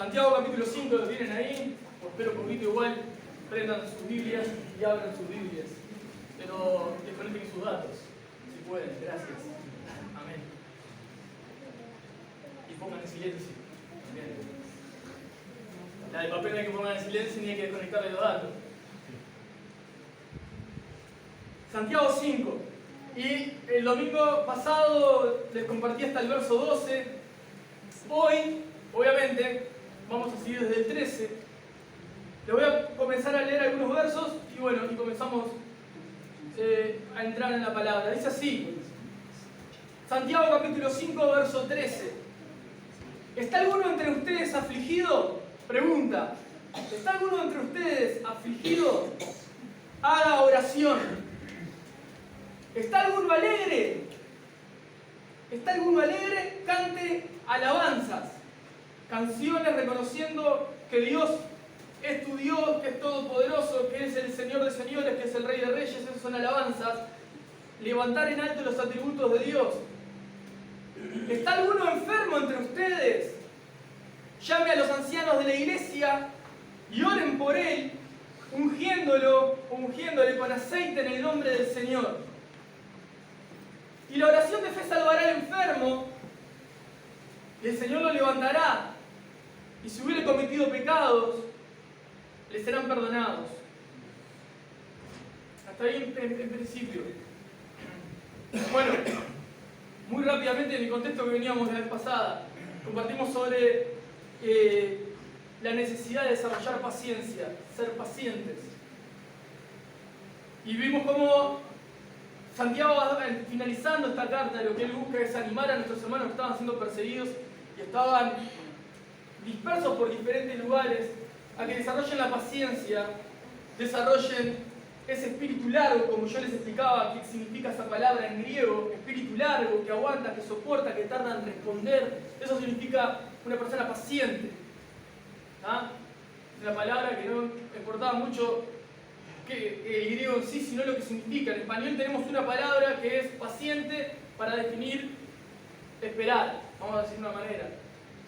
Santiago capítulo 5, lo tienen ahí, o espero un poquito igual, prendan sus Biblias y abran sus Biblias, pero desconecten sus datos, si pueden, gracias. Amén. Y pongan en silencio. Bien. La de papel no hay que poner en silencio ni hay que desconectarle los datos. Santiago 5. Y el domingo pasado les compartí hasta el verso 12. Hoy, obviamente, vamos a seguir desde el 13. Les voy a comenzar a leer algunos versos y bueno, y comenzamos a entrar en la palabra. Dice así, Santiago capítulo 5, verso 13. ¿Está alguno entre ustedes afligido? Pregunta. ¿Está alguno entre ustedes afligido? Haga oración. ¿Está alguno alegre? ¿Está alguno alegre? Cante alabanzas. Canciones reconociendo que Dios es tu Dios, que es todopoderoso, que es el Señor de señores, que es el Rey de reyes. Esas son alabanzas. Levantar en alto los atributos de Dios. ¿Está alguno enfermo entre ustedes? Llame a los ancianos de la iglesia y oren por él, ungiéndole con aceite en el nombre del Señor. Y la oración de fe salvará al enfermo, y el Señor lo levantará. Y si hubiere cometido pecados, le serán perdonados. Hasta ahí en principio. Bueno, muy rápidamente en el contexto que veníamos la vez pasada, compartimos sobre la necesidad de desarrollar paciencia, ser pacientes. Y vimos cómo Santiago, finalizando esta carta, lo que él busca es animar a nuestros hermanos que estaban siendo perseguidos y estaban dispersos por diferentes lugares, a que desarrollen la paciencia, desarrollen ese espíritu largo, como yo les explicaba qué significa esa palabra en griego, espíritu largo, que aguanta, que soporta, que tarda en responder. Eso significa una persona paciente. ¿Ah? Una palabra que no importaba mucho que el griego en sí, sino lo que significa. En español tenemos una palabra que es paciente para definir esperar, vamos a decir de una manera,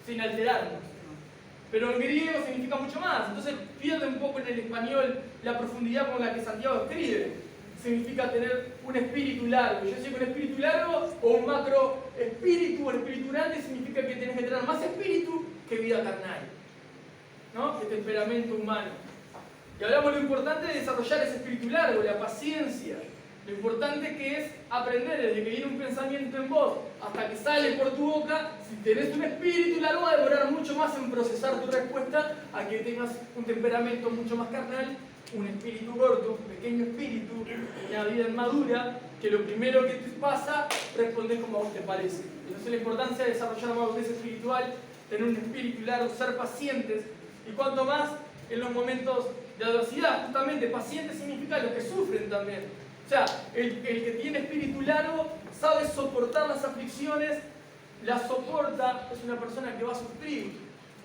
sin alterarnos. Pero en griego significa mucho más. Entonces pierde un poco en el español la profundidad con la que Santiago escribe. Significa tener un espíritu largo. Yo sé que un espíritu largo o un macro espíritu, un espíritu grande, significa que tienes que tener más espíritu que vida carnal, ¿no? Que temperamento humano. Y hablamos de lo importante de desarrollar ese espíritu largo, la paciencia. Lo importante que es aprender desde que viene un pensamiento en vos hasta que sale por tu boca. Si tenés un espíritu largo va a demorar mucho más en procesar tu respuesta a que tengas un temperamento mucho más carnal, un espíritu corto, un pequeño espíritu, una vida inmadura, que lo primero que te pasa, respondés como a vos te parece. Entonces la importancia de desarrollar madurez espiritual, tener un espíritu largo, ser pacientes, y cuanto más en los momentos de adversidad. Justamente, paciente significa los que sufren también. O sea, el que tiene espíritu largo sabe soportar las aflicciones, las soporta, es una persona que va a sufrir.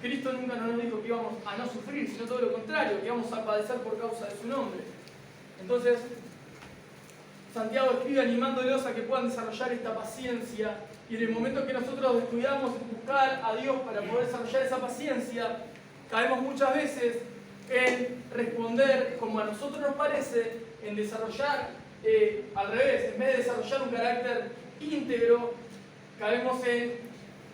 Cristo nunca nos dijo que íbamos a no sufrir, sino todo lo contrario, que íbamos a padecer por causa de su nombre. Entonces, Santiago escribe animándolos a que puedan desarrollar esta paciencia, y en el momento que nosotros descuidamos en buscar a Dios para poder desarrollar esa paciencia, caemos muchas veces en responder como a nosotros nos parece, en desarrollar al revés, en vez de desarrollar un carácter íntegro, caemos en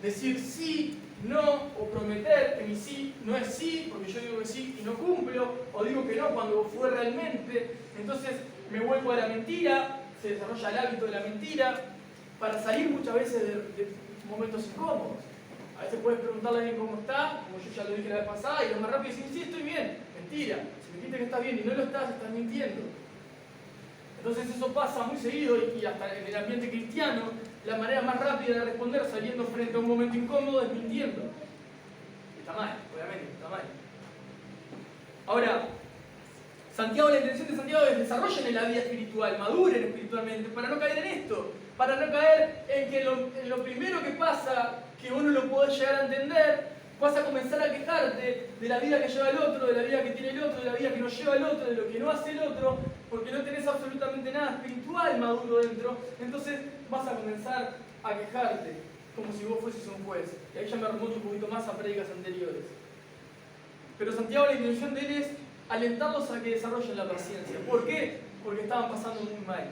decir sí, no, o prometer que mi sí no es sí, porque yo digo que sí y no cumplo, o digo que no cuando fue realmente. Entonces me vuelvo a la mentira, se desarrolla el hábito de la mentira, para salir muchas veces de momentos incómodos. A veces puedes preguntarle a alguien cómo está, como yo ya lo dije la vez pasada, y lo más rápido decir, sí, estoy bien. Mentira. Si me dijiste que estás bien y no lo estás mintiendo. Entonces eso pasa muy seguido, y hasta en el ambiente cristiano, la manera más rápida de responder saliendo frente a un momento incómodo es mintiendo. Está mal, obviamente, está mal. Ahora, la intención de Santiago es desarrollen en la vida espiritual, maduren espiritualmente, para no caer en esto, para no caer en que en lo primero que pasa, que uno lo puede llegar a entender, vas a comenzar a quejarte de la vida que lleva el otro, de la vida que tiene el otro, de la vida que no lleva el otro, de lo que no hace el otro, porque no tenés absolutamente nada espiritual maduro dentro. Entonces vas a comenzar a quejarte como si vos fueses un juez. Y ahí ya me remonto un poquito más a prédicas anteriores. Pero Santiago, la intención de él es alentarlos a que desarrollen la paciencia. ¿Por qué? Porque estaban pasando muy mal.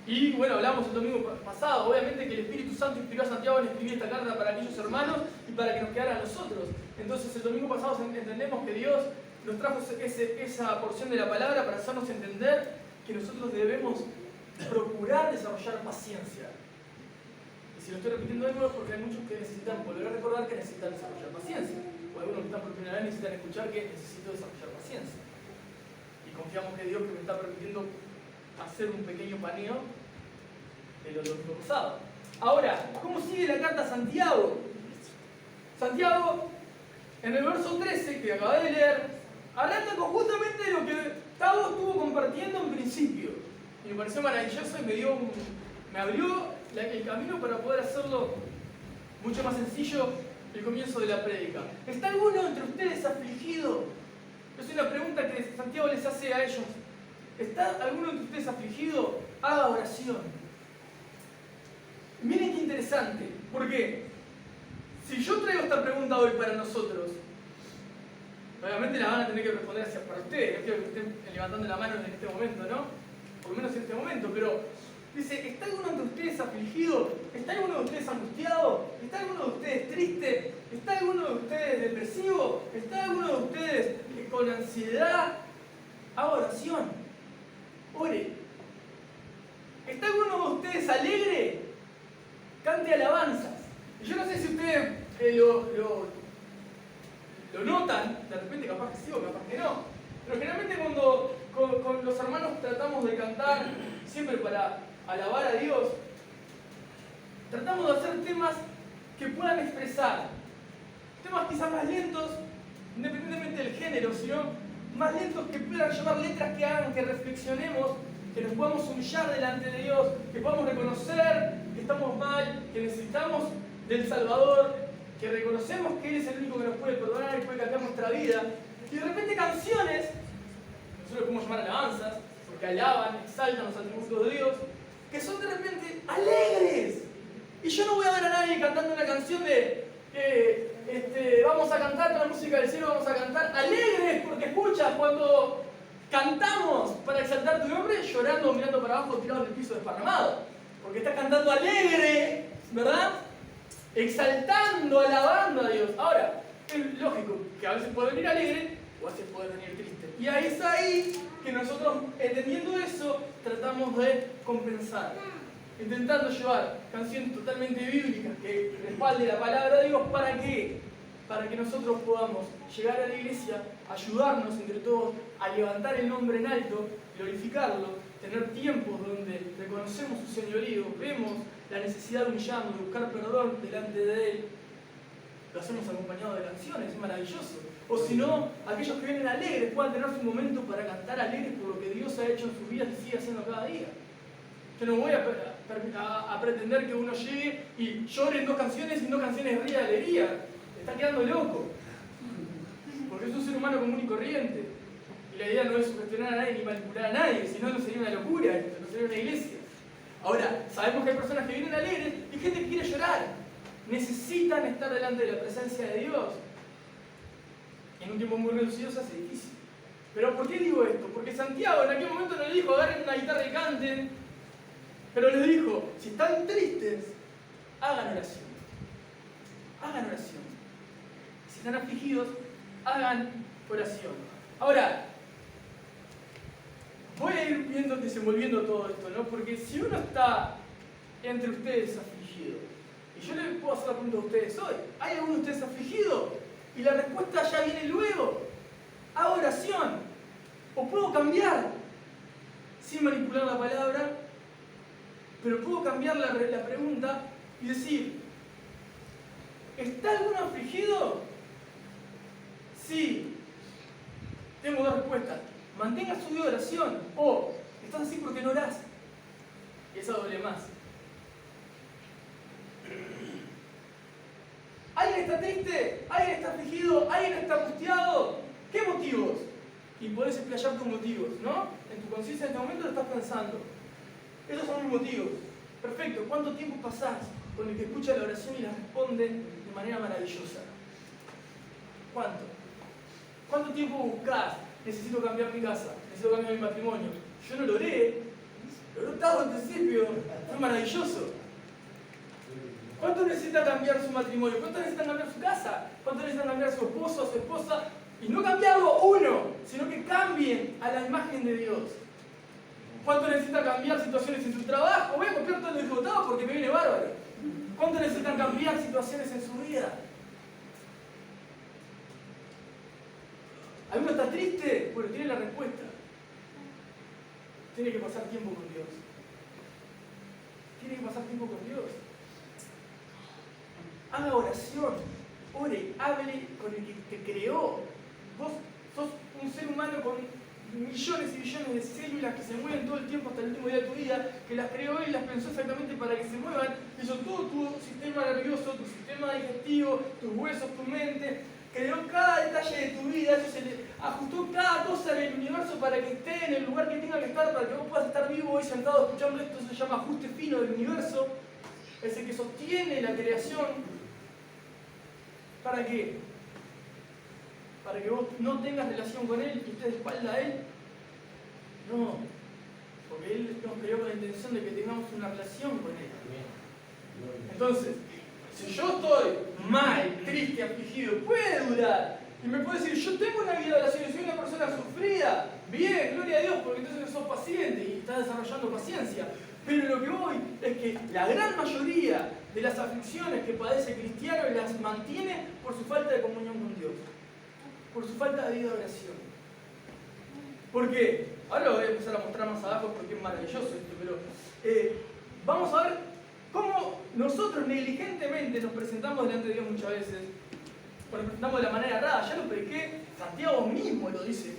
Y bueno, hablamos el domingo pasado, obviamente que el Espíritu Santo inspiró a Santiago en escribir esta carta para aquellos hermanos y para que nos quedara a nosotros. Entonces el domingo pasado entendemos que Dios nos trajo esa porción de la palabra para hacernos entender que nosotros debemos procurar desarrollar paciencia. Y si lo estoy repitiendo de nuevo es porque hay muchos que necesitan volver a recordar que necesitan desarrollar paciencia. O algunos que están por primera vez necesitan escuchar que necesito desarrollar paciencia. Y confiamos que Dios que me está permitiendo hacer un pequeño paneo de lo pasado. Ahora, ¿cómo sigue la carta a Santiago? Santiago, en el verso 13 que acabé de leer, arranca con justamente lo que Tavo estuvo compartiendo en principio. Y me pareció maravilloso y me abrió el camino para poder hacerlo mucho más sencillo el comienzo de la prédica. ¿Está alguno entre ustedes afligido? Es una pregunta que Santiago les hace a ellos. ¿Está alguno entre ustedes afligido? Haga oración. Miren qué interesante, porque si yo traigo esta pregunta hoy para nosotros, obviamente la van a tener que responder hacia para ustedes. No quiero que estén levantando la mano en este momento, ¿no? Por lo menos en este momento, pero dice, ¿está alguno de ustedes afligido? ¿Está alguno de ustedes angustiado? ¿Está alguno de ustedes triste? ¿Está alguno de ustedes depresivo? ¿Está alguno de ustedes con ansiedad? Haga oración. Ore. ¿Está alguno de ustedes alegre? Cante alabanzas. Y yo no sé si ustedes lo notan, de repente capaz que sí o capaz que no, pero generalmente cuando con los hermanos tratamos de cantar, siempre para alabar a Dios, tratamos de hacer temas que puedan expresar, temas quizás más lentos, independientemente del género, sino más lentos que puedan llevar letras que hagan que reflexionemos, que nos podamos humillar delante de Dios, que podamos reconocer que estamos mal, que necesitamos del Salvador, que reconocemos que Él es el único que nos puede perdonar y puede cambiar nuestra vida. Y de repente canciones, nosotros podemos llamar alabanzas, porque alaban, exaltan los atributos de Dios, que son de repente alegres. Y yo no voy a ver a nadie cantando una canción de vamos a cantar con la música del cielo, vamos a cantar alegres, porque escuchas cuando cantamos para exaltar tu nombre, llorando o mirando para abajo, tirado en el piso desparramado. Porque estás cantando alegre, ¿verdad? Exaltando, alabando a Dios. Ahora, es lógico que a veces puede venir alegre o a veces puede venir triste. Y ahí es ahí que nosotros, entendiendo eso, tratamos de compensar. Intentando llevar canciones totalmente bíblicas que respalden la palabra de Dios. ¿Para qué? Para que nosotros podamos llegar a la iglesia, ayudarnos entre todos a levantar el nombre en alto, glorificarlo, tener tiempos donde reconocemos su señorío, vemos la necesidad de humillarnos, de buscar perdón delante de Él. Lo hacemos acompañado de canciones, es maravilloso. O si no, aquellos que vienen alegres puedan tener su momento para cantar alegres por lo que Dios ha hecho en sus vidas y sigue haciendo cada día. Yo no voy a pretender que uno llegue y llore en dos canciones y en dos canciones de ría de alegría. Está quedando loco. Porque es un ser humano común y corriente. Y la idea no es sugestionar a nadie ni manipular a nadie, sino no sería una locura esto, no sería una iglesia. Ahora, sabemos que hay personas que vienen alegres y gente que quiere llorar. Necesitan estar delante de la presencia de Dios. Y en un tiempo muy reducido se hace difícil. Pero ¿por qué digo esto? Porque Santiago en aquel momento no le dijo agarren una guitarra y canten, pero les dijo, si están tristes, hagan oración. Hagan oración. Si están afligidos, hagan oración. Ahora, voy a ir viendo, desenvolviendo todo esto, ¿no? Porque si uno está entre ustedes afligido, y yo le puedo hacer la pregunta a ustedes hoy, ¿hay alguno de ustedes afligido? Y la respuesta ya viene luego. Hago oración. O puedo cambiar, sin manipular la palabra, pero puedo cambiar la pregunta y decir, ¿está alguno afligido? Sí. Tengo dos respuestas. Mantenga su vida de oración. O, estás así porque no orás. Y esa duele más. ¿Alguien está triste? ¿Alguien está afligido? ¿Alguien está angustiado? ¿Qué motivos? Y podés explayar tus motivos, ¿no? En tu conciencia en este momento lo estás pensando. Esos son mis motivos. Perfecto. ¿Cuánto tiempo pasás con el que escucha la oración y la responde de manera maravillosa? ¿Cuánto? ¿Cuánto tiempo buscás? Necesito cambiar mi casa, necesito cambiar mi matrimonio. Yo no lo logré todo al principio, fue maravilloso. ¿Cuánto necesita cambiar su matrimonio? ¿Cuánto necesitan cambiar su casa? ¿Cuánto necesitan cambiar su esposo, su esposa? Y no cambiarlo uno, sino que cambien a la imagen de Dios. ¿Cuánto necesitan cambiar situaciones en su trabajo? Voy a copiar todo el disfrutado porque me viene bárbaro. ¿Cuánto necesitan cambiar situaciones en su vida? ¿Alguno está triste? Bueno, tiene la respuesta. Tiene que pasar tiempo con Dios. Tiene que pasar tiempo con Dios. Haga oración. Ore, hable con el que te creó. Vos sos un ser humano con millones y millones de células que se mueven todo el tiempo hasta el último día de tu vida, que las creó y las pensó exactamente para que se muevan. Hizo todo tu sistema nervioso, tu sistema digestivo, tus huesos, tu mente. Creó cada detalle de tu vida, eso se le ajustó cada cosa en el universo para que esté en el lugar que tenga que estar, para que vos puedas estar vivo hoy sentado escuchando esto. Se llama ajuste fino del universo. Es el que sostiene la creación. ¿Para qué? Para que vos no tengas relación con Él y estés de espalda a Él. No, porque Él nos creó con la intención de que tengamos una relación con Él. Entonces, si yo estoy mal, triste, afligido, puede durar. Y me puede decir, yo tengo una vida de oración, soy una persona sufrida. Bien, gloria a Dios, porque entonces sos paciente y estás desarrollando paciencia. Pero lo que voy es que la gran mayoría de las aflicciones que padece el cristiano las mantiene por su falta de comunión con Dios. Por su falta de vida de oración. ¿Por qué? Ahora lo voy a empezar a mostrar más abajo porque es maravilloso esto, pero vamos a ver cómo nosotros negligentemente nos presentamos delante de Dios muchas veces. Nos presentamos de la manera errada. Ya lo prediqué, Santiago mismo lo dice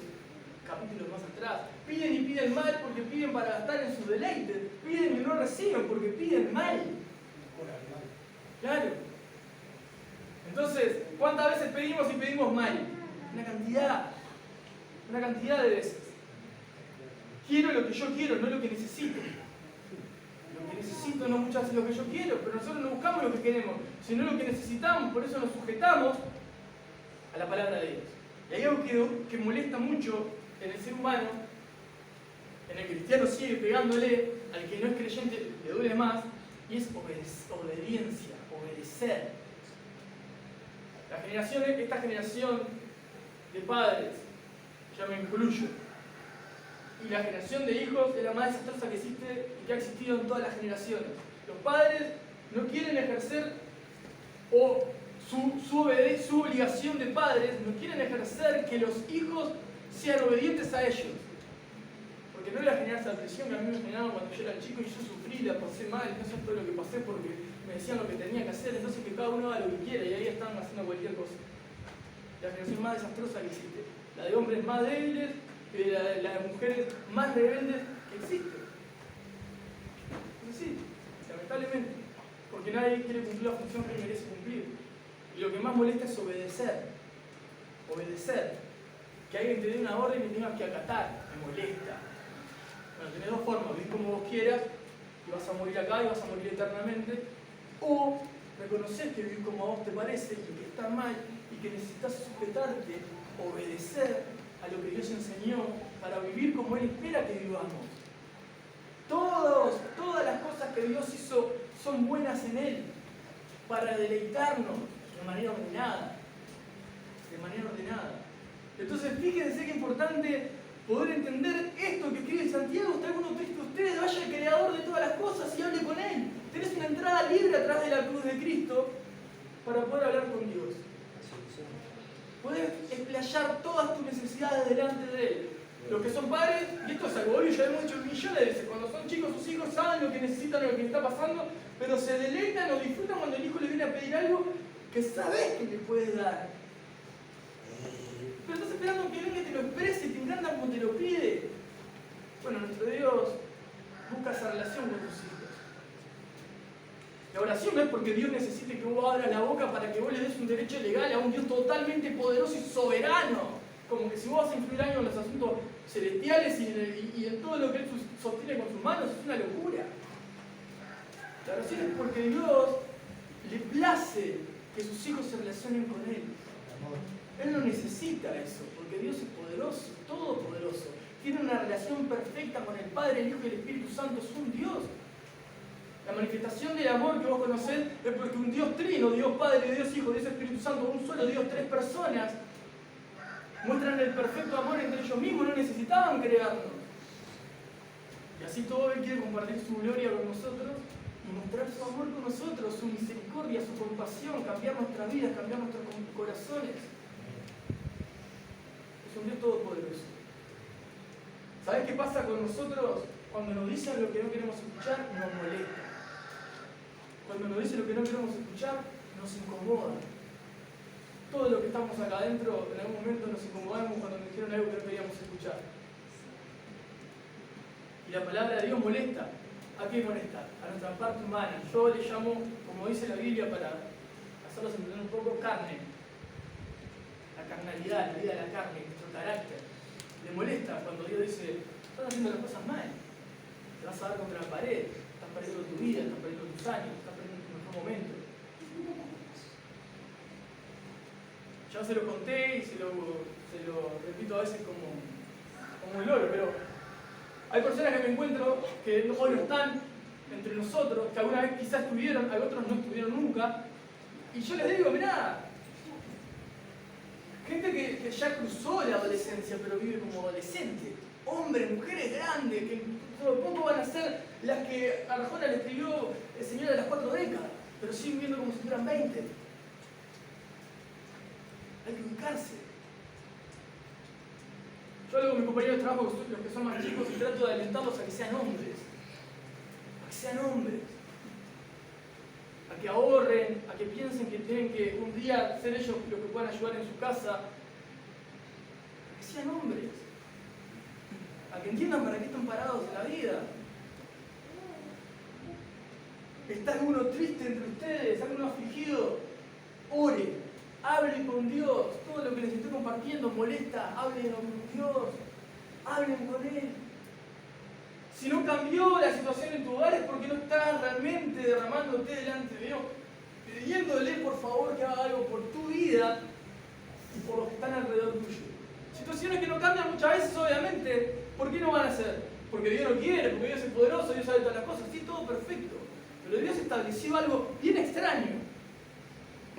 capítulos más atrás. Piden y piden mal porque piden para gastar en sus deleites. Piden y no reciben porque piden mal. Claro. Entonces, ¿cuántas veces pedimos y pedimos mal? Una cantidad de veces. Quiero lo que yo quiero, no lo que necesito. Lo que necesito no muchas veces lo que yo quiero, pero nosotros no buscamos lo que queremos, sino lo que necesitamos. Por eso nos sujetamos a la palabra de Dios. Y hay algo que molesta mucho en el ser humano, en el cristiano sigue pegándole, al que no es creyente le duele más, y es obediencia, obedecer. Esta generación de padres, ya me incluyo, y la generación de hijos es la más desastrosa que existe y que ha existido en todas las generaciones. Los padres no quieren ejercer su obligación de padres, no quieren ejercer que los hijos sean obedientes a ellos. Porque no era generar esa presión que a mí me generaba cuando yo era chico y yo sufrí, la pasé mal, no sé todo lo que pasé porque me decían lo que tenía que hacer, entonces que cada uno haga lo que quiera y ahí estaban haciendo cualquier cosa. La generación más desastrosa que existe. La de hombres más débiles, la de mujeres más rebeldes que existe. Es así, lamentablemente. Porque nadie quiere cumplir la función que merece cumplir. Y lo que más molesta es obedecer. Obedecer. Que alguien te dé una orden y tengas que acatar. Me molesta. Bueno, tenés dos formas. Vivir como vos quieras y vas a morir acá y vas a morir eternamente. O reconocer que vivir como a vos te parece y que está mal y que necesitas sujetarte, obedecer a lo que Dios enseñó para vivir como Él espera que vivamos. Todas las cosas que Dios hizo son buenas en Él para deleitarnos de manera ordenada. De manera ordenada. Entonces fíjense qué importante poder entender esto que escribe Santiago. Está alguno triste de ustedes, vaya al Creador de todas las cosas y hable con Él. Tenés una entrada libre a través de la cruz de Cristo para poder hablar con Dios. Podés explayar todas tus necesidades delante de Él. Los que son padres, y esto es algo obvio, ya lo hemos dicho millones de veces, cuando son chicos sus hijos saben lo que necesitan, lo que les está pasando, pero se deleitan o disfrutan cuando el hijo le viene a pedir algo que sabes que le puede dar. Pero estás esperando que venga y te lo exprese y te encanta como te lo pide. Bueno, nuestro Dios busca esa relación con tus hijos. La oración no es porque Dios necesite que vos abras la boca para que vos le des un derecho legal a un Dios totalmente poderoso y soberano. Como que si vos vas a influir algo en los asuntos celestiales y en todo lo que Él sostiene con sus manos, es una locura. La oración es porque Dios le place que sus hijos se relacionen con Él. Él no necesita eso, porque Dios es poderoso, todopoderoso. Tiene una relación perfecta con el Padre, el Hijo y el Espíritu Santo. Es un Dios. La manifestación del amor que vos conocés es porque un Dios trino, Dios Padre, Dios Hijo, Dios Espíritu Santo, un solo Dios, tres personas, muestran el perfecto amor entre ellos mismos, no necesitaban crearlo. Y así todo Él quiere compartir su gloria con nosotros y mostrar su amor con nosotros, su misericordia, su compasión, cambiar nuestras vidas, cambiar nuestros corazones. Es un Dios todopoderoso. ¿Sabes qué pasa con nosotros? Cuando nos dicen lo que no queremos escuchar, nos molesta. Cuando nos dicen lo que no queremos escuchar, nos incomoda. Todos los que estamos acá adentro, en algún momento nos incomodamos cuando nos dijeron algo que no queríamos escuchar. Y la palabra de Dios molesta. ¿A qué molesta? A nuestra parte humana. Yo le llamo, como dice la Biblia, para hacerlos entender un poco, carne. La carnalidad, la vida de la carne, nuestro carácter. Le molesta cuando Dios dice, estás haciendo las cosas mal. Te vas a dar contra la pared, estás perdiendo tu vida, estás perdiendo tus años, estás perdiendo tu mejor momento. Ya se lo conté y se lo repito a veces como un loro, pero hay personas que me encuentro que hoy no están entre nosotros, que alguna vez quizás estuvieron, hay otros no estuvieron nunca, y yo les digo, mirá, gente que ya cruzó la adolescencia pero vive como adolescente, hombres, mujeres grandes, que por poco van a ser las que Arjona le escribió el Señor de las 4 décadas, pero siguen viviendo como si fueran 20. Hay que ubicarse. Yo hablo con mis compañeros de trabajo, los que son más chicos, y trato de alentarlos a que sean hombres. A que sean hombres. A que ahorren, a que piensen que tienen que un día ser ellos los que puedan ayudar en su casa. A que sean hombres. A que entiendan para qué están parados en la vida. ¿Está alguno triste entre ustedes? ¿Alguno afligido? Ore. Hablen con Dios. Todo lo que les estoy compartiendo molesta. Hablen con Dios. Hablen con Él. Si no cambió la situación en tu hogar es porque no estás realmente derramándote delante de Dios, pidiéndole por favor que haga algo por tu vida y por los que están alrededor tuyo. Situaciones que no cambian muchas veces, obviamente. ¿Por qué no van a ser? Porque Dios no quiere, porque Dios es poderoso, Dios sabe todas las cosas. Sí, todo perfecto. Pero Dios estableció algo bien extraño.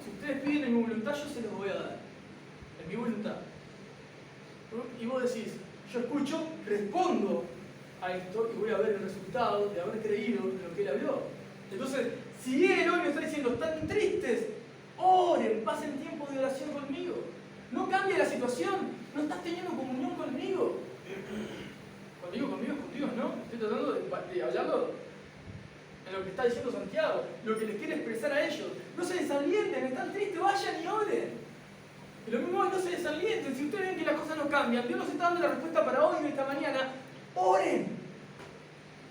Si ustedes piden en mi voluntad, yo se los voy a dar. En mi voluntad. Y vos decís, yo escucho, respondo a esto y voy a ver el resultado de haber creído en lo que Él habló. Entonces, si Él hoy me está diciendo, están tristes, oren, pasen tiempo de oración conmigo. No cambie la situación, no estás teniendo comunión conmigo. Cuando digo conmigo es con Dios, ¿no? Estoy tratando de hablarlo en lo que está diciendo Santiago, lo que les quiere expresar a ellos. No se desalienten, están tristes, vayan y oren. Y lo mismo no se desalienten, si ustedes ven que las cosas no cambian, Dios nos está dando la respuesta para hoy y esta mañana, oren.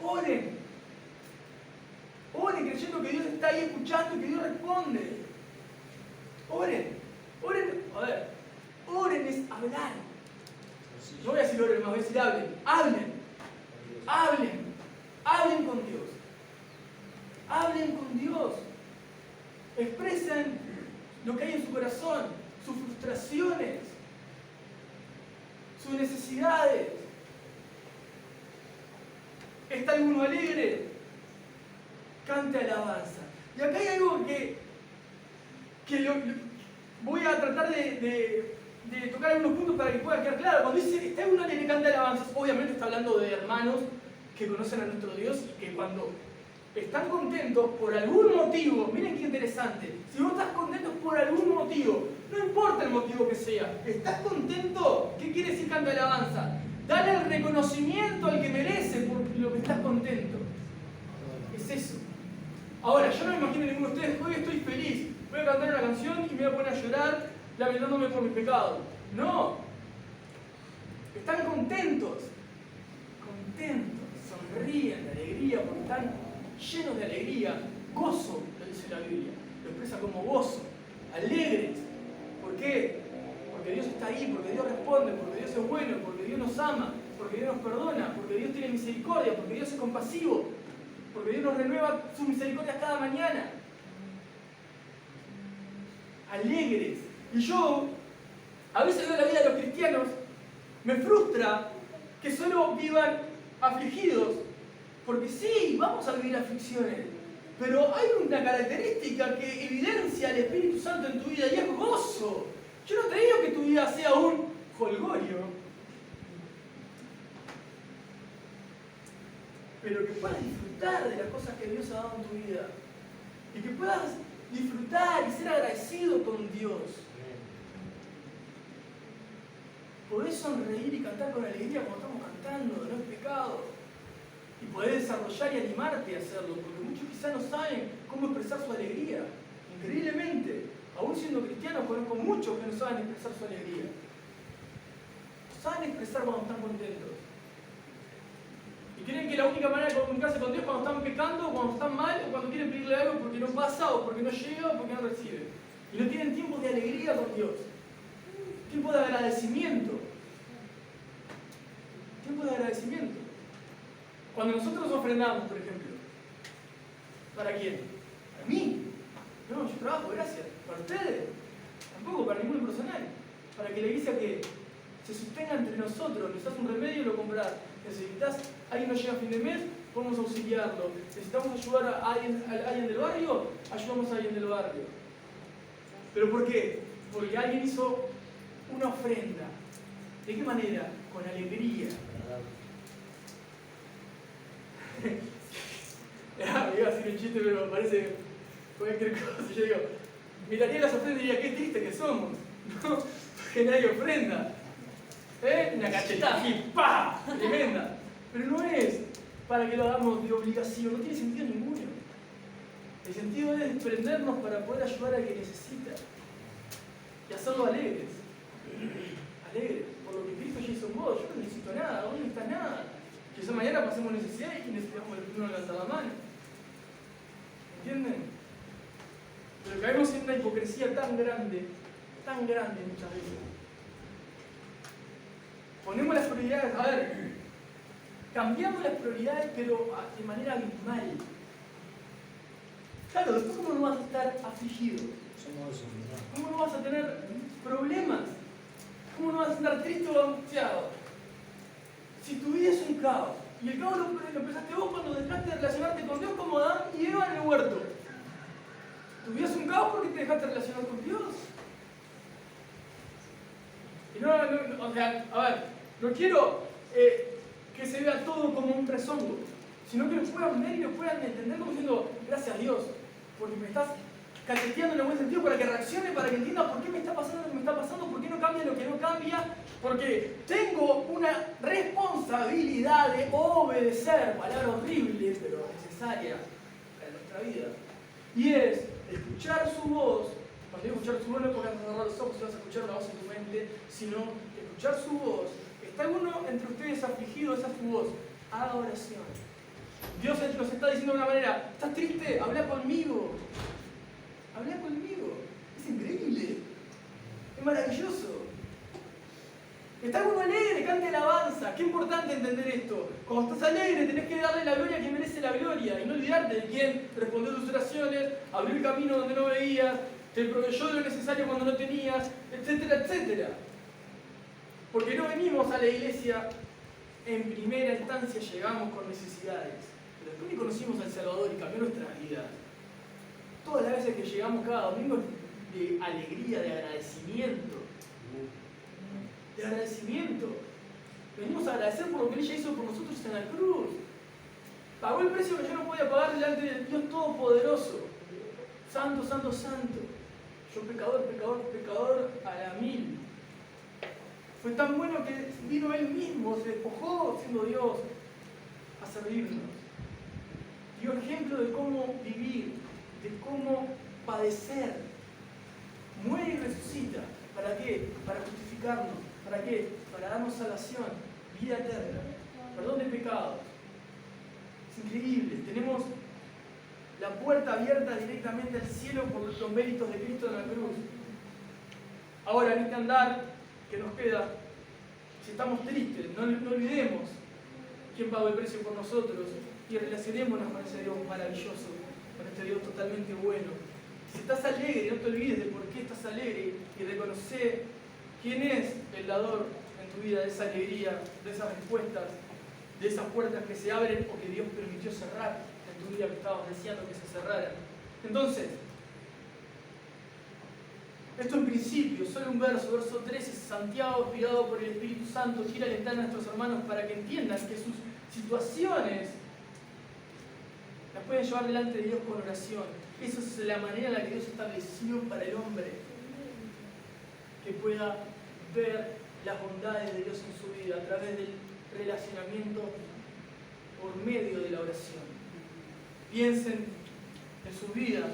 Oren. Oren creyendo que Dios está ahí escuchando y que Dios responde. Oren. Oren, a ver, oren es hablar. No voy a decir oren más, voy a decir hablen. Hablen. Hablen. Hablen con Dios. Hablen con Dios. Expresen lo que hay en su corazón, sus frustraciones, sus necesidades. ¿Está alguno alegre? Cante alabanza. Y acá hay algo que voy a tratar de tocar algunos puntos para que pueda quedar claro. Cuando dice está alguno alegre, cante alabanzas, obviamente está hablando de hermanos que conocen a nuestro Dios y que cuando están contentos por algún motivo, miren qué interesante, si vos estás contento por algún motivo, no importa el motivo que sea, ¿estás contento? ¿Qué quiere decir canta alabanza? Dale el reconocimiento al que merece por lo que estás contento. Es eso. Ahora, yo no me imagino a ninguno de ustedes, hoy estoy feliz, voy a cantar una canción y me voy a poner a llorar lamentándome por mis pecados. No. Están contentos. Contentos. Sonríen de alegría porque están llenos de alegría. Gozo, lo dice la Biblia. Lo expresa como gozo. Alegres. ¿Por qué? Porque Dios está ahí, porque Dios responde, porque Dios es bueno, porque Dios nos ama, porque Dios nos perdona, porque Dios tiene misericordia, porque Dios es compasivo, porque Dios nos renueva sus misericordias cada mañana. Alegres. Y yo A veces veo la vida de los cristianos, me frustra que solo vivan afligidos, porque sí, vamos a vivir aflicciones, pero hay una característica que evidencia el Espíritu Santo en tu vida y es gozo. Yo no te digo que tu vida sea un jolgorio, pero que puedas disfrutar de las cosas que Dios ha dado en tu vida y que puedas disfrutar y ser agradecido con Dios. Podés sonreír y cantar con alegría cuando estamos cantando, no es pecado. Y podés desarrollar y animarte a hacerlo, porque muchos quizás no saben cómo expresar su alegría. Increíblemente, aún siendo cristianos, conozco muchos que no saben expresar su alegría. No saben expresar cuando están contentos. Y creen que la única manera de comunicarse con Dios es cuando están pecando, o cuando están mal, o cuando quieren pedirle algo porque no pasa, o porque no llega, o porque no recibe. Y no tienen tiempo de alegría con Dios. Tiempo de agradecimiento. Tiempo de agradecimiento. Cuando nosotros ofrendamos, por ejemplo, ¿para quién? ¿Para mí? No, yo trabajo, gracias. ¿Para ustedes? Tampoco, para ninguno personal. Para que la iglesia que se sostenga entre nosotros, necesitas un remedio, lo comprás. Necesitas, alguien no llega a fin de mes, podemos auxiliarlo. Necesitamos ayudar a alguien del barrio, ayudamos a alguien del barrio. ¿Pero por qué? Porque alguien hizo una ofrenda. ¿De qué manera? Con alegría. Me iba a decir un chiste, pero me parece cualquier cosa. Yo digo, miraría las ofrendas y diría, qué triste que somos, ¿no? Porque nadie ofrenda. Una cachetada así, ¡pah! Tremenda. Pero no es para que lo hagamos de obligación, no tiene sentido ninguno. El sentido es desprendernos para poder ayudar al que necesita y hacerlo alegres. Alegres, por lo que Cristo ya hizo en vos. Yo no necesito nada, vos no necesitas nada. Quizá mañana pasemos necesidad y necesitamos el primero levantar la mano. ¿Entienden? Pero caemos en una hipocresía tan grande muchas veces. Ponemos las prioridades, a ver, cambiamos las prioridades, pero de manera abismal. Claro, después ¿cómo no vas a estar afligido? ¿Cómo no vas a tener problemas? ¿Cómo no vas a estar triste o angustiado? Si tu vida es un caos, y el caos lo empezaste vos cuando dejaste de relacionarte con Dios como Adán y Eva en el huerto. Tu vida es un caos porque te dejaste de relacionar con Dios. Y o sea, a ver, no quiero que se vea todo como un rezongo, sino que lo puedan ver y lo puedan entender como diciendo, gracias a Dios, porque me estás cacheteando en el buen sentido para que reaccione, para que entienda por qué me está pasando lo que me está pasando, por qué no cambia lo que no cambia, porque tengo una responsabilidad de obedecer, palabra horrible pero necesaria para nuestra vida, y es escuchar su voz. Cuando digo escuchar su voz no es porque vas a cerrar los ojos y vas a escuchar una voz en tu mente, sino escuchar su voz. ¿Está alguno entre ustedes afligido? Esa es tu voz. Haga oración. Dios nos está diciendo de una manera, ¿estás triste? Habla conmigo. Habla conmigo. Es increíble. Es maravilloso. ¿Está alguno alegre? Cante alabanza. Qué importante entender esto. Cuando estás alegre tenés que darle la gloria a quien merece la gloria y no olvidarte de quien respondió tus oraciones, abrió el camino donde no veías, te proveyó de lo necesario cuando no tenías, etcétera, etcétera. Porque no venimos a la iglesia en primera instancia, llegamos con necesidades, pero después ni conocimos al Salvador y cambió nuestras vidas. Todas las veces que llegamos cada domingo de alegría, de agradecimiento. De agradecimiento. Venimos a agradecer por lo que Él ya hizo por nosotros en la cruz. Pagó el precio que yo no podía pagar delante del Dios Todopoderoso. Santo, santo, santo. Yo pecador, pecador, pecador a la mil. Fue tan bueno que vino Él mismo, se despojó siendo Dios a servirnos. Dio ejemplo de cómo vivir, de cómo padecer. Muere y resucita. ¿Para qué? Para justificarnos. ¿Para qué? Para darnos salvación, vida eterna, perdón de pecados. Es increíble. Tenemos la puerta abierta directamente al cielo por los méritos de Cristo en la cruz. Ahora, en este andar que nos queda, si estamos tristes, no olvidemos quién pagó el precio por nosotros y relacionémonos con ese Dios maravilloso, con este Dios totalmente bueno. Si estás alegre, no te olvides de por qué estás alegre y reconocer ¿Quién es el dador en tu vida de esa alegría, de esas respuestas, de esas puertas que se abren o que Dios permitió cerrar en tu vida que estabas deseando que se cerraran? Entonces, esto en principio, solo un verso, verso 13, Santiago, inspirado por el Espíritu Santo, quiere alentar a nuestros hermanos para que entiendan que sus situaciones las pueden llevar delante de Dios con oración. Esa es la manera en la que Dios estableció para el hombre, que pueda ver las bondades de Dios en su vida a través del relacionamiento por medio de la oración. Piensen en su vida,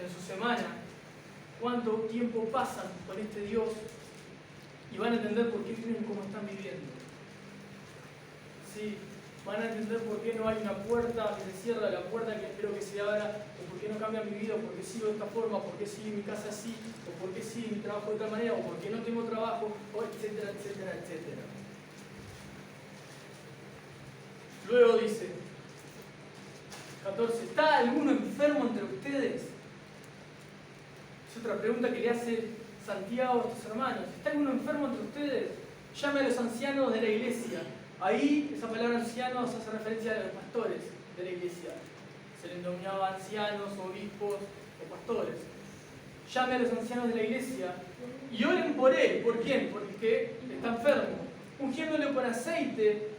en su semana, cuánto tiempo pasan con este Dios y van a entender por qué viven como están viviendo. Sí, van a entender por qué no hay una puerta que se cierra, la puerta que espero que se abra, o por qué no cambia mi vida, o por qué sigo de esta forma, o por qué sigue mi casa así, o por qué sigue mi trabajo de otra manera, o por qué no tengo trabajo, o etcétera, etcétera, etcétera. Luego dice, 14, ¿está alguno enfermo entre ustedes? Es otra pregunta que le hace Santiago a sus hermanos. ¿Está alguno enfermo entre ustedes? Llame a los ancianos de la iglesia. Ahí, esa palabra ancianos hace referencia a los pastores de la iglesia. Se les denominaba ancianos, obispos o pastores. Llame a los ancianos de la iglesia y oren por él. ¿Por quién? Porque está enfermo. Ungiéndole con aceite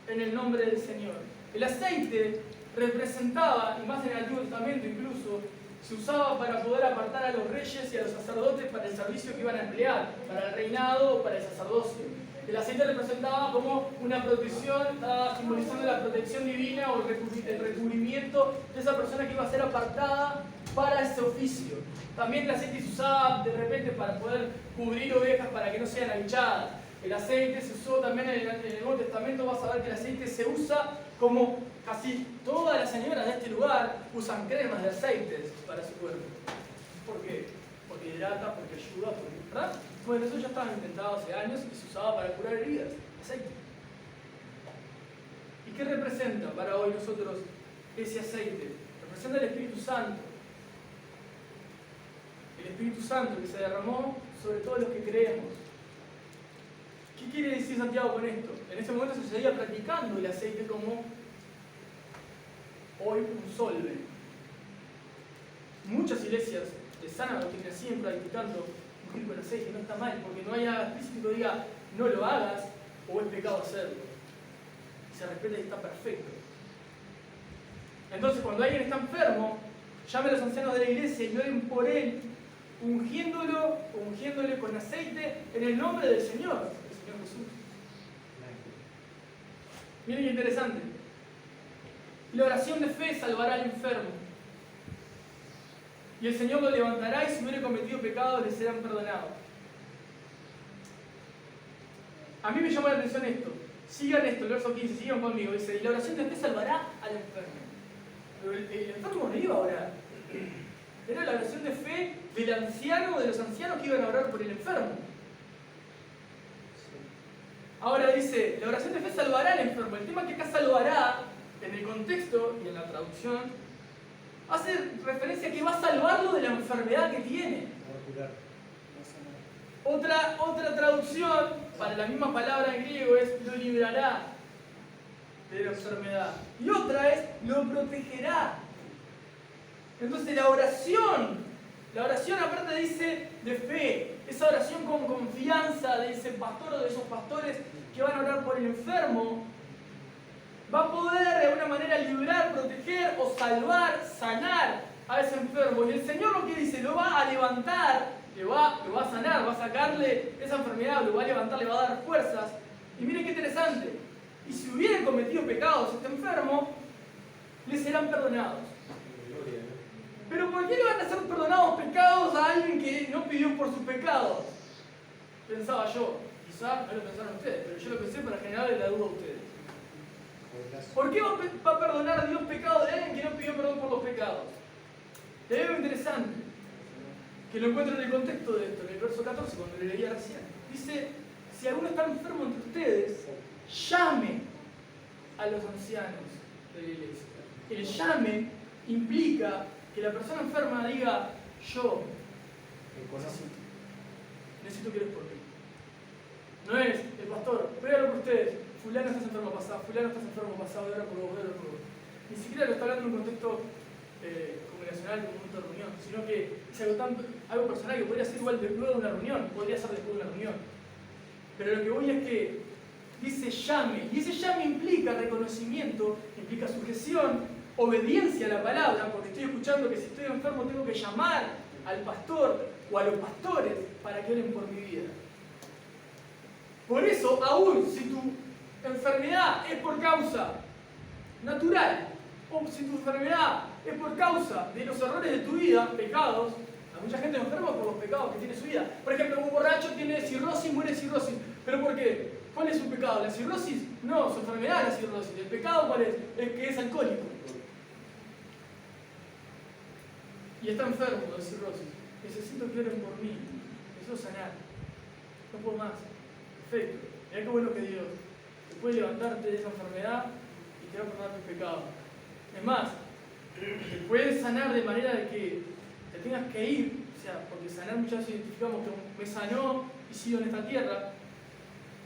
en el nombre del Señor. El aceite representaba, y más en el Antiguo Testamento incluso, se usaba para poder apartar a los reyes y a los sacerdotes para el servicio que iban a emplear, para el reinado o para el sacerdocio. El aceite representaba como una protección, estaba simbolizando la protección divina o el recubrimiento de esa persona que iba a ser apartada para ese oficio. También el aceite se usaba de repente para poder cubrir ovejas para que no sean abichadas. El aceite se usó también en el Nuevo Testamento. Vas a ver que el aceite se usa como casi todas las señoras de este lugar usan cremas de aceites para su cuerpo. ¿Por qué? Porque hidrata, porque ayuda, ¿verdad? Bueno, eso ya estaba inventado hace años y se usaba para curar heridas. Aceite. ¿Y qué representa para hoy nosotros ese aceite? Representa el Espíritu Santo. El Espíritu Santo que se derramó sobre todos los que creemos. ¿Qué quiere decir Santiago con esto? En ese momento se seguía practicando el aceite como hoy un solve. Muchas iglesias de sana doctrina siguen practicando ungir con aceite, no está mal, porque no haya explícito que diga no lo hagas o es pecado hacerlo. Se respeta y está perfecto. Entonces, cuando alguien está enfermo, llame a los ancianos de la iglesia y oren por él, ungiéndole con aceite en el nombre del Señor. Jesús. Miren qué interesante. La oración de fe salvará al enfermo. Y el Señor lo levantará y si hubiere cometido pecados le serán perdonados. A mí me llama la atención esto. Sigan esto, el verso 15, sigan conmigo. Dice, y la oración de fe salvará al enfermo. Pero el enfermo no iba a orar. Era la oración de fe del anciano o de los ancianos que iban a orar por el enfermo. Ahora dice, la oración de fe salvará al enfermo. El tema que acá salvará, en el contexto y en la traducción, hace referencia a que va a salvarlo de la enfermedad que tiene. Otra traducción para la misma palabra en griego es lo librará de la enfermedad. Y otra es lo protegerá. Entonces la oración aparte dice de fe, esa oración con confianza de ese pastor o de esos pastores que van a orar por el enfermo, va a poder de alguna manera librar, proteger o salvar, sanar a ese enfermo. Y el Señor lo que dice, lo va a levantar, lo va a sanar, va a sacarle esa enfermedad, lo va a levantar, le va a dar fuerzas. Y miren qué interesante, y si hubieran cometido pecados este enfermo, les serán perdonados. Pero ¿por qué le van a ser perdonados pecados a alguien que no pidió por sus pecados? Pensaba yo. Quizá no lo pensaron ustedes, pero yo lo pensé para generarle la duda a ustedes. ¿Por qué va a perdonar a Dios pecados de alguien que no pidió perdón por los pecados? Es algo interesante, que lo encuentro en el contexto de esto, en el verso 14, cuando le leía recién. Dice, si alguno está enfermo entre ustedes, llame a los ancianos de la iglesia. El llame implica que la persona enferma diga, yo necesito que ores por mí. No es el pastor, pregalo por ustedes, fulano estás enfermo pasado, fulano estás enfermo pasado, ora por vos, ora por vos. Ni siquiera lo está hablando en un contexto comunicacional, como un momento de reunión, sino que es algo personal que podría ser igual luego de una reunión, podría ser después de una reunión. Pero lo que voy es que dice llame, y ese llame implica reconocimiento, implica sujeción, obediencia a la palabra, porque estoy escuchando que si estoy enfermo tengo que llamar al pastor o a los pastores para que oren por mi vida. Por eso, aún si tu enfermedad es por causa natural, o si tu enfermedad es por causa de los errores de tu vida, pecados, hay mucha gente enferma por los pecados que tiene su vida. Por ejemplo, un borracho tiene cirrosis, muere de cirrosis. ¿Pero por qué? ¿Cuál es su pecado? ¿La cirrosis? No, su enfermedad es la cirrosis. ¿El pecado cuál es? El que es alcohólico. Y está enfermo de cirrosis. Necesito que oren por mí. Necesito sanar. No puedo más. Perfecto. Mirá qué bueno que Dios te puede levantarte de esa enfermedad y te va a perdonar tus pecados. Es más, te puede sanar de manera de que te tengas que ir. O sea, porque sanar muchas veces identificamos que me sanó y sigo en esta tierra.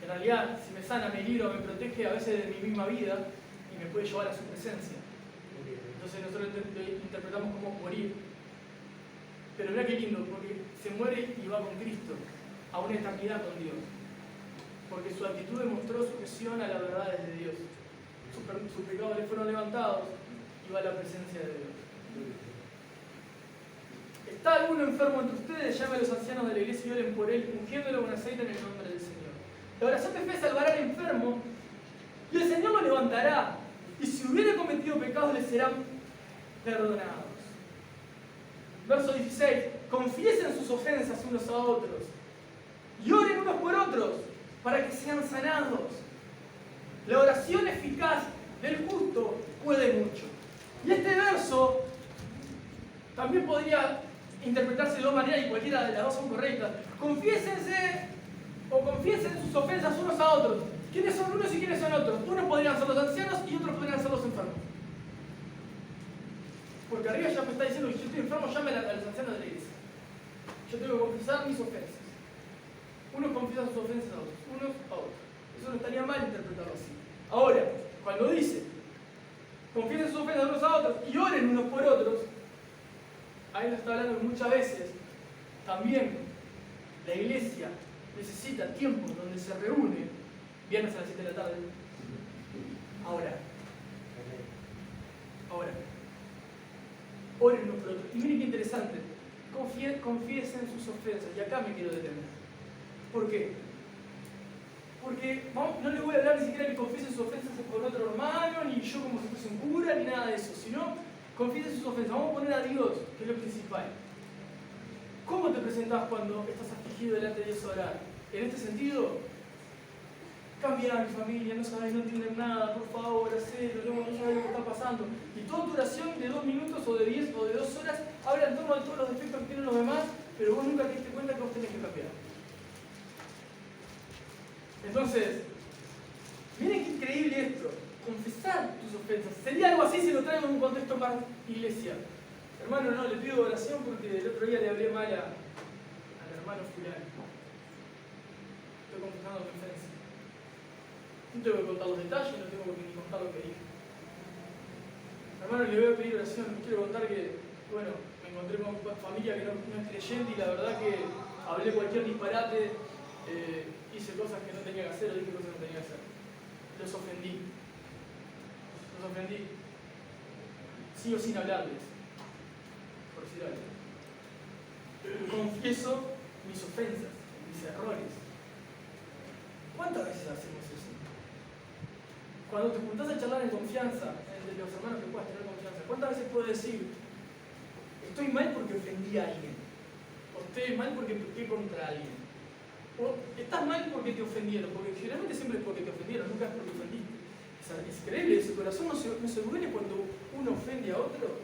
En realidad, si me sana, me libra, me protege a veces de mi misma vida y me puede llevar a su presencia. Entonces nosotros lo interpretamos como morir. Pero mira qué lindo, porque se muere y va con Cristo a una eternidad con Dios. Porque su actitud demostró sujeción a las verdades de Dios. Sus pecados le fueron levantados y va a la presencia de Dios. ¿Está alguno enfermo entre ustedes? Llame a los ancianos de la iglesia y oren por él, ungiéndolo con aceite en el nombre del Señor. La oración de fe salvará al enfermo y el Señor lo levantará. Y si hubiera cometido pecados, le serán perdonados. Verso 16. Confiesen sus ofensas unos a otros y oren unos por otros para que sean sanados. La oración eficaz del justo puede mucho. Y este verso también podría interpretarse de dos maneras y cualquiera de las dos son correctas. Confiésense o confiesen sus ofensas unos a otros. ¿Quiénes son unos y quiénes son otros? Unos podrían ser los ancianos y otros podrían ser los enfermos. Porque arriba ya me está diciendo que si yo estoy enfermo, llame a los ancianos de la iglesia. Yo tengo que confesar mis ofensas. Unos confiesan sus ofensas a otros, unos a otros. Eso no estaría mal interpretarlo así. Ahora, cuando dice, confiesen sus ofensas unos a otros y oren unos por otros, ahí nos está hablando que muchas veces también la iglesia necesita tiempo donde se reúne, viernes a las 7 de la tarde. Ahora, oren unos por otros. Y miren qué interesante, confiesen sus ofensas. Y acá me quiero detener. ¿Por qué? Porque no le voy a hablar ni siquiera que confiesen sus ofensas con otro hermano, ni yo como si fuese un cura, ni nada de eso, sino confiesen sus ofensas. Vamos a poner a Dios, que es lo principal. ¿Cómo te presentás cuando estás afligido delante de Dios a orar? En este sentido, cambia a mi familia, no sabes, no entienden nada, por favor, hacelo, no sabes lo que está pasando. Y toda tu oración de 2 minutos o de 10 o de 2 horas habla en torno a todos los defectos que tienen los demás, pero vos nunca te diste cuenta que vos tenés que cambiar. Entonces, miren qué increíble esto, confesar tus ofensas. Sería algo así si lo traigo en un contexto más iglesia. Hermano, no, le pido oración porque el otro día le hablé mal al hermano fulano. Estoy confesando mi ofensa. No tengo que contar los detalles, no tengo que ni contar lo que dije. Hermano, le voy a pedir oración. Quiero contar que, bueno, me encontré con una familia que no es creyente y la verdad que hablé cualquier disparate, hice cosas que no tenía que hacer o dije cosas que no tenía que hacer. Los ofendí. Sigo sin hablarles, por decir algo. Confieso mis ofensas, mis errores. ¿Cuántas veces hacemos eso? Cuando te juntás a charlar en confianza, entre los hermanos que puedas tener confianza, ¿cuántas veces puedo decir, estoy mal porque ofendí a alguien? O estoy mal porque pequé contra alguien? O estás mal porque te ofendieron, porque generalmente siempre es porque te ofendieron, nunca es porque ofendiste. O sea, es increíble, su corazón no se duele cuando uno ofende a otro.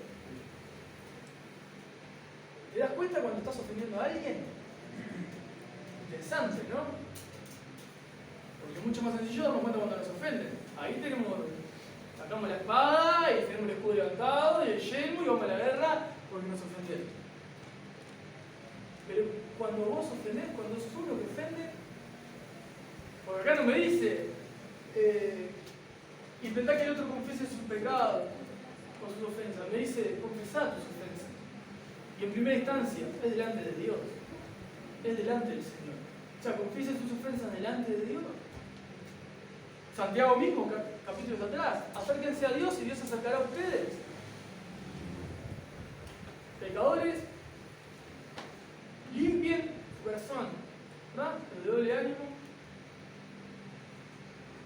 ¿Te das cuenta cuando estás ofendiendo a alguien? Interesante, ¿no? Porque es mucho más sencillo darnos cuenta cuando nos ofenden. Ahí sacamos la espada y tenemos el escudo levantado y el yelmo y vamos a la guerra porque nos ofendieron. Pero cuando vos ofendés, cuando sos uno que ofende. Porque acá no me dice, intentá que el otro confiese sus pecados o sus ofensas. Me dice, confesá tus ofensas. Y en primera instancia, es delante de Dios. Es delante del Señor. O sea, confiesen sus ofensas delante de Dios. Santiago mismo, capítulos atrás, acérquense a Dios y Dios se acercará a ustedes. Pecadores, limpien su corazón, ¿verdad? El de doble ánimo.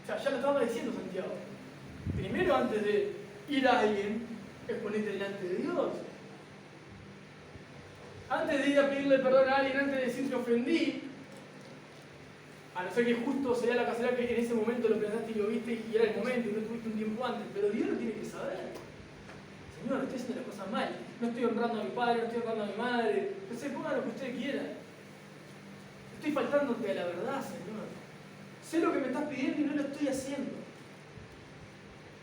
O sea, ya lo estaba diciendo Santiago. Primero, antes de ir a alguien, es ponerte delante de Dios. Antes de ir a pedirle perdón a alguien, antes de decir que ofendí, a no ser que justo sería la casualidad que en ese momento lo pensaste y lo viste y era el momento y no tuviste un tiempo antes, pero Dios lo tiene que saber. Señor, estoy haciendo las cosas mal, no estoy honrando a mi padre, no estoy honrando a mi madre, no sé, pongan lo que ustedes quieran. Estoy faltándote a la verdad, Señor. Sé lo que me estás pidiendo y no lo estoy haciendo.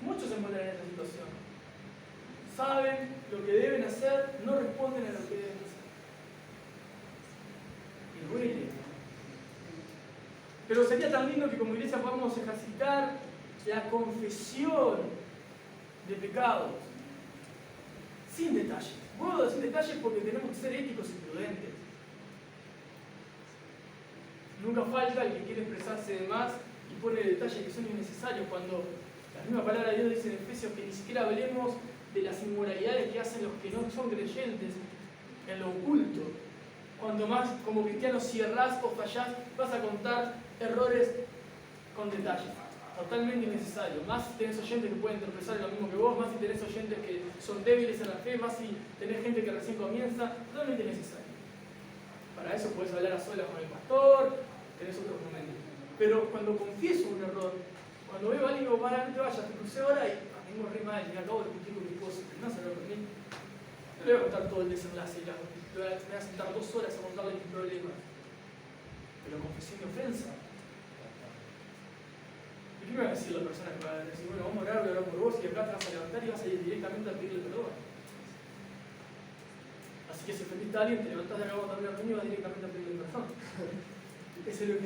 Muchos se encuentran en esta situación. Saben lo que deben hacer, no responden a lo que deben hacer. Y duele. Pero sería tan lindo que como iglesia podamos ejercitar la confesión de pecados. Sin detalles. Puedo decir detalles porque tenemos que ser éticos y prudentes. Nunca falta el que quiere expresarse de más y pone detalles que son innecesarios cuando la misma palabra de Dios dice en Efesios que ni siquiera hablemos de las inmoralidades que hacen los que no son creyentes en lo oculto. Cuando más como cristiano si errás o fallás vas a contar errores con detalles. Totalmente innecesario. Más si tenés oyentes que pueden tropezar en lo mismo que vos, más si tenés oyentes que son débiles en la fe, más si tenés gente que recién comienza. Totalmente innecesario. Para eso puedes hablar a solas con el pastor, tenés otros momentos. Pero cuando confieso un error, cuando veo a alguien que para, no te vayas, te crucé ahora y tengo re mal, y acabo de discutir con mi esposa, ¿no vas a hablar conmigo? No le voy a contar todo el desenlace, me voy a sentar 2 horas a contarle mis problemas. Pero confesión de ofensa. ¿Y qué me va a decir la persona que va a decir, bueno, vamos a orar, voy a orar por vos y acá te vas a levantar y vas a ir directamente a pedirle perdón? Así que si ofendiste a alguien, te levantás de acá a terminar conmigo y vas directamente a pedirle perdón. Eso es lo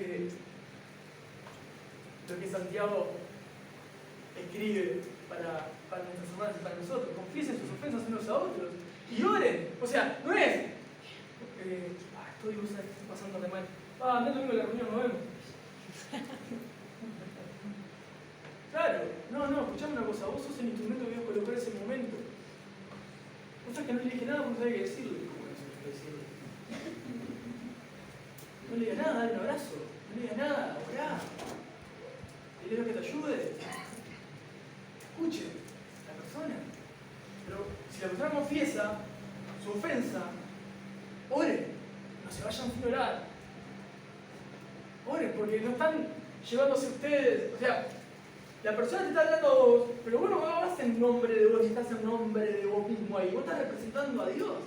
que Santiago escribe para nuestras hermanas y para nosotros. Confiesen sus ofensas unos a otros y oren. O sea, no es estoy pasando mal. No domingo en la reunión, nos vemos. Claro, no, escuchame una cosa, vos sos el instrumento que Dios colocó en ese momento. Vos sabés que no le dije nada porque no sabía qué decirle. ¿Cómo no sabía qué decirle? No le digas nada, dale un abrazo. No le digas nada, orá. Dile que te ayude. Escuche a la persona. Pero si la persona confiesa su ofensa, oren. No se vayan sin orar. Oren, porque no están llevándose ustedes. O sea, la persona te está hablando a vos, pero vos no vas en nombre de vos, ni estás en nombre de vos mismo ahí. Vos estás representando a Dios.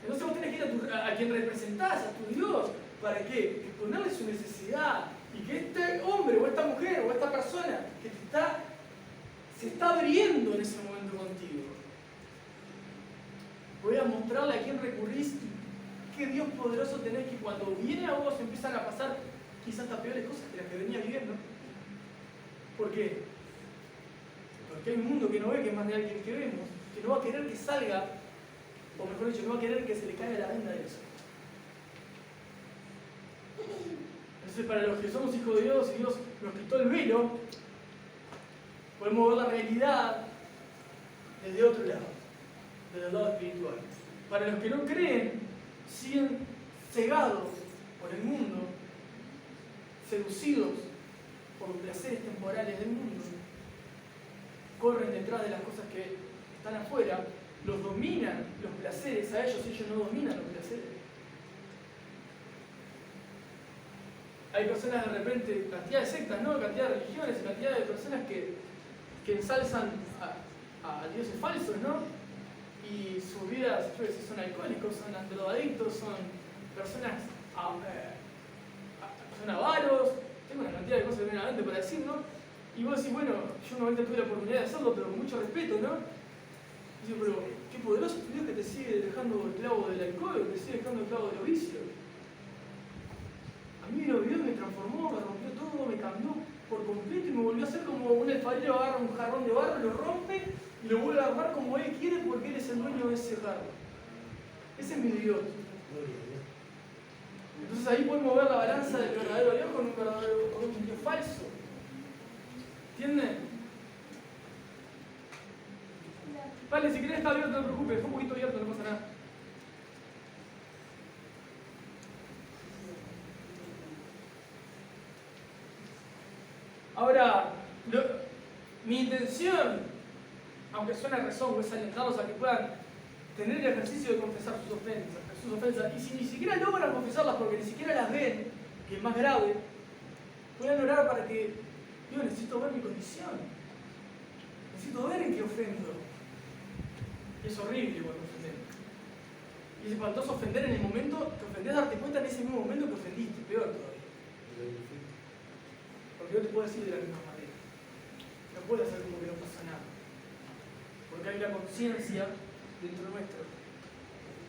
Entonces vos tenés que ir a quien representás, a tu Dios. ¿Para qué? Exponerle su necesidad. Y que este hombre, o esta mujer, o esta persona que se está abriendo en ese momento contigo, voy a mostrarle a quién recurrís y qué Dios poderoso tenés, que cuando viene a vos empiezan a pasar quizás hasta peores cosas que las que venía viviendo. ¿Por qué? Porque hay un mundo que no ve que es más real que el que vemos, que no va a querer que salga, o mejor dicho, no va a querer que se le caiga la venda de eso. Entonces, para los que somos hijos de Dios y Dios nos quitó el velo, podemos ver la realidad desde otro lado, desde el lado espiritual. Para los que no creen, siguen cegados por el mundo, seducidos por los placeres temporales del mundo, corren detrás de las cosas que están afuera, los dominan los placeres a ellos y ellos no dominan los placeres. Hay personas de repente, cantidad de sectas, ¿no? Cantidad de religiones, cantidad de personas que ensalzan a dioses falsos, ¿no? Y sus vidas, yo sé, son alcohólicos, son drogadictos, son personas, son avaros, tengo una cantidad de cosas que me vienen a la mente para decir, ¿no? Y vos decís, bueno, yo no tuve la oportunidad de hacerlo, pero con mucho respeto, ¿no? Y digo, pero qué poderoso es tu Dios que te sigue dejando esclavo del alcohol, que te sigue dejando esclavo de los vicios. alfarero agarra un jarrón de barro, lo rompe y lo vuelve a armar como Él quiere porque Él es el dueño de ese jarro. Ese es mi Dios. Entonces ahí podemos ver la balanza del verdadero Dios con un Dios falso. ¿Entienden? Vale, si querés está abierto, no te preocupes, está un poquito abierto, no pasa nada. Ahora, mi intención, aunque suene razón, es alentarlos a que puedan tener el ejercicio de confesar sus ofensas, y si ni siquiera logran confesarlas porque ni siquiera las ven, que es más grave, puedan orar para que, yo necesito ver mi condición, necesito ver en qué ofendo. Y es horrible cuando ofendemos. Y es espantoso ofender en el momento, te ofendés, darte cuenta en ese mismo momento que ofendiste, peor todavía. Porque yo te puedo decir de la misma manera. No puedo hacer como que no pasa nada. Porque hay una conciencia dentro nuestro.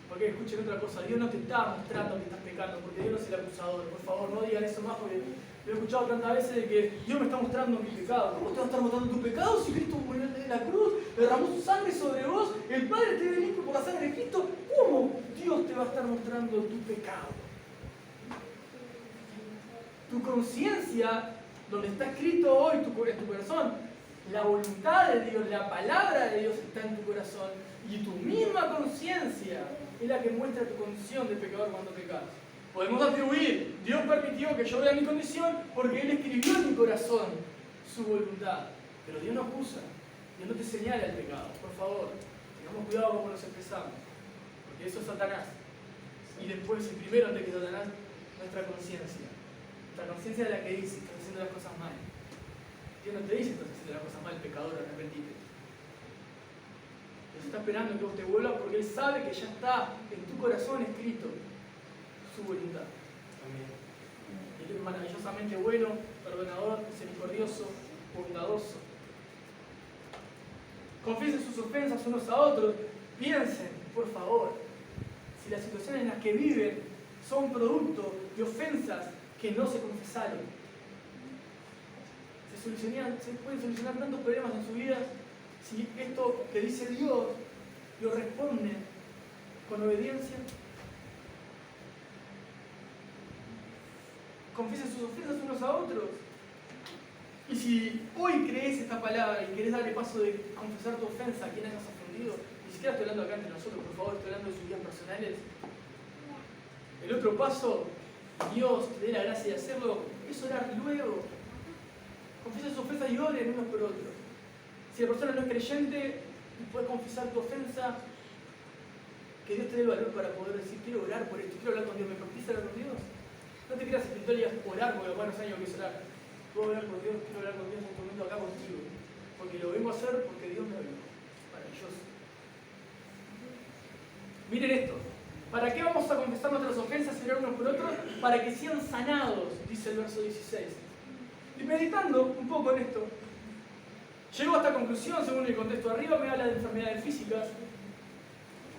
Porque escuchen otra cosa, Dios no te está mostrando que estás pecando, porque Dios no es el acusador. Por favor, no digan eso más, porque lo he escuchado tantas veces de que Dios me está mostrando mi pecado. ¿Cómo te va a estar mostrando tu pecado si Cristo murió en la cruz, derramó su sangre sobre vos, el Padre te dio limpio por la sangre de Cristo? ¿Cómo Dios te va a estar mostrando tu pecado? Tu conciencia, donde está escrito hoy en tu corazón, la voluntad de Dios, la palabra de Dios está en tu corazón, y tu misma conciencia es la que muestra tu condición de pecador cuando pecas. Podemos atribuir, Dios permitió que yo vea mi condición porque Él escribió en mi corazón su voluntad. Pero Dios no acusa, Dios no te señala el pecado. Por favor, tengamos cuidado como nos expresamos, porque eso es Satanás. Y después, el primero antes que Satanás, nuestra conciencia. Nuestra conciencia es la que dice que estás haciendo las cosas mal. Dios no te dice que estás haciendo las cosas mal, pecador, arrepentite. Dios está esperando que vos te vuelvas porque Él sabe que ya está en tu corazón escrito su voluntad. Amén. Él es maravillosamente bueno, perdonador, misericordioso, bondadoso. Confiesen sus ofensas unos a otros. Piensen, por favor, si las situaciones en las que viven son producto de ofensas que no se confesaron. Se pueden solucionar tantos problemas en su vida si esto que dice Dios lo responde con obediencia. Confiesen sus ofensas unos a otros. Y si hoy crees esta palabra y querés darle paso de confesar tu ofensa a quien hayas ofendido, ni siquiera estoy hablando acá entre nosotros, por favor, estoy hablando de sus vidas personales. El otro paso, Dios te dé la gracia de hacerlo, es orar luego. Confiesa sus ofensas y oren unos por otros. Si la persona no es creyente, puedes confesar tu ofensa, que Dios te dé el valor para poder decir, quiero orar por esto, quiero hablar con Dios, ¿me permitís hablar con Dios? No te creas espiritual y digas orar, porque bueno, años que es orar. Puedo hablar con Dios, quiero hablar con Dios en un momento acá contigo. Porque lo vengo a hacer porque Dios me habló. Maravilloso. Miren esto. ¿Para qué vamos a confesar nuestras ofensas y orar unos por otros? Para que sean sanados, dice el verso 16. Y meditando un poco en esto, llego a esta conclusión, según el contexto de arriba, me habla de enfermedades físicas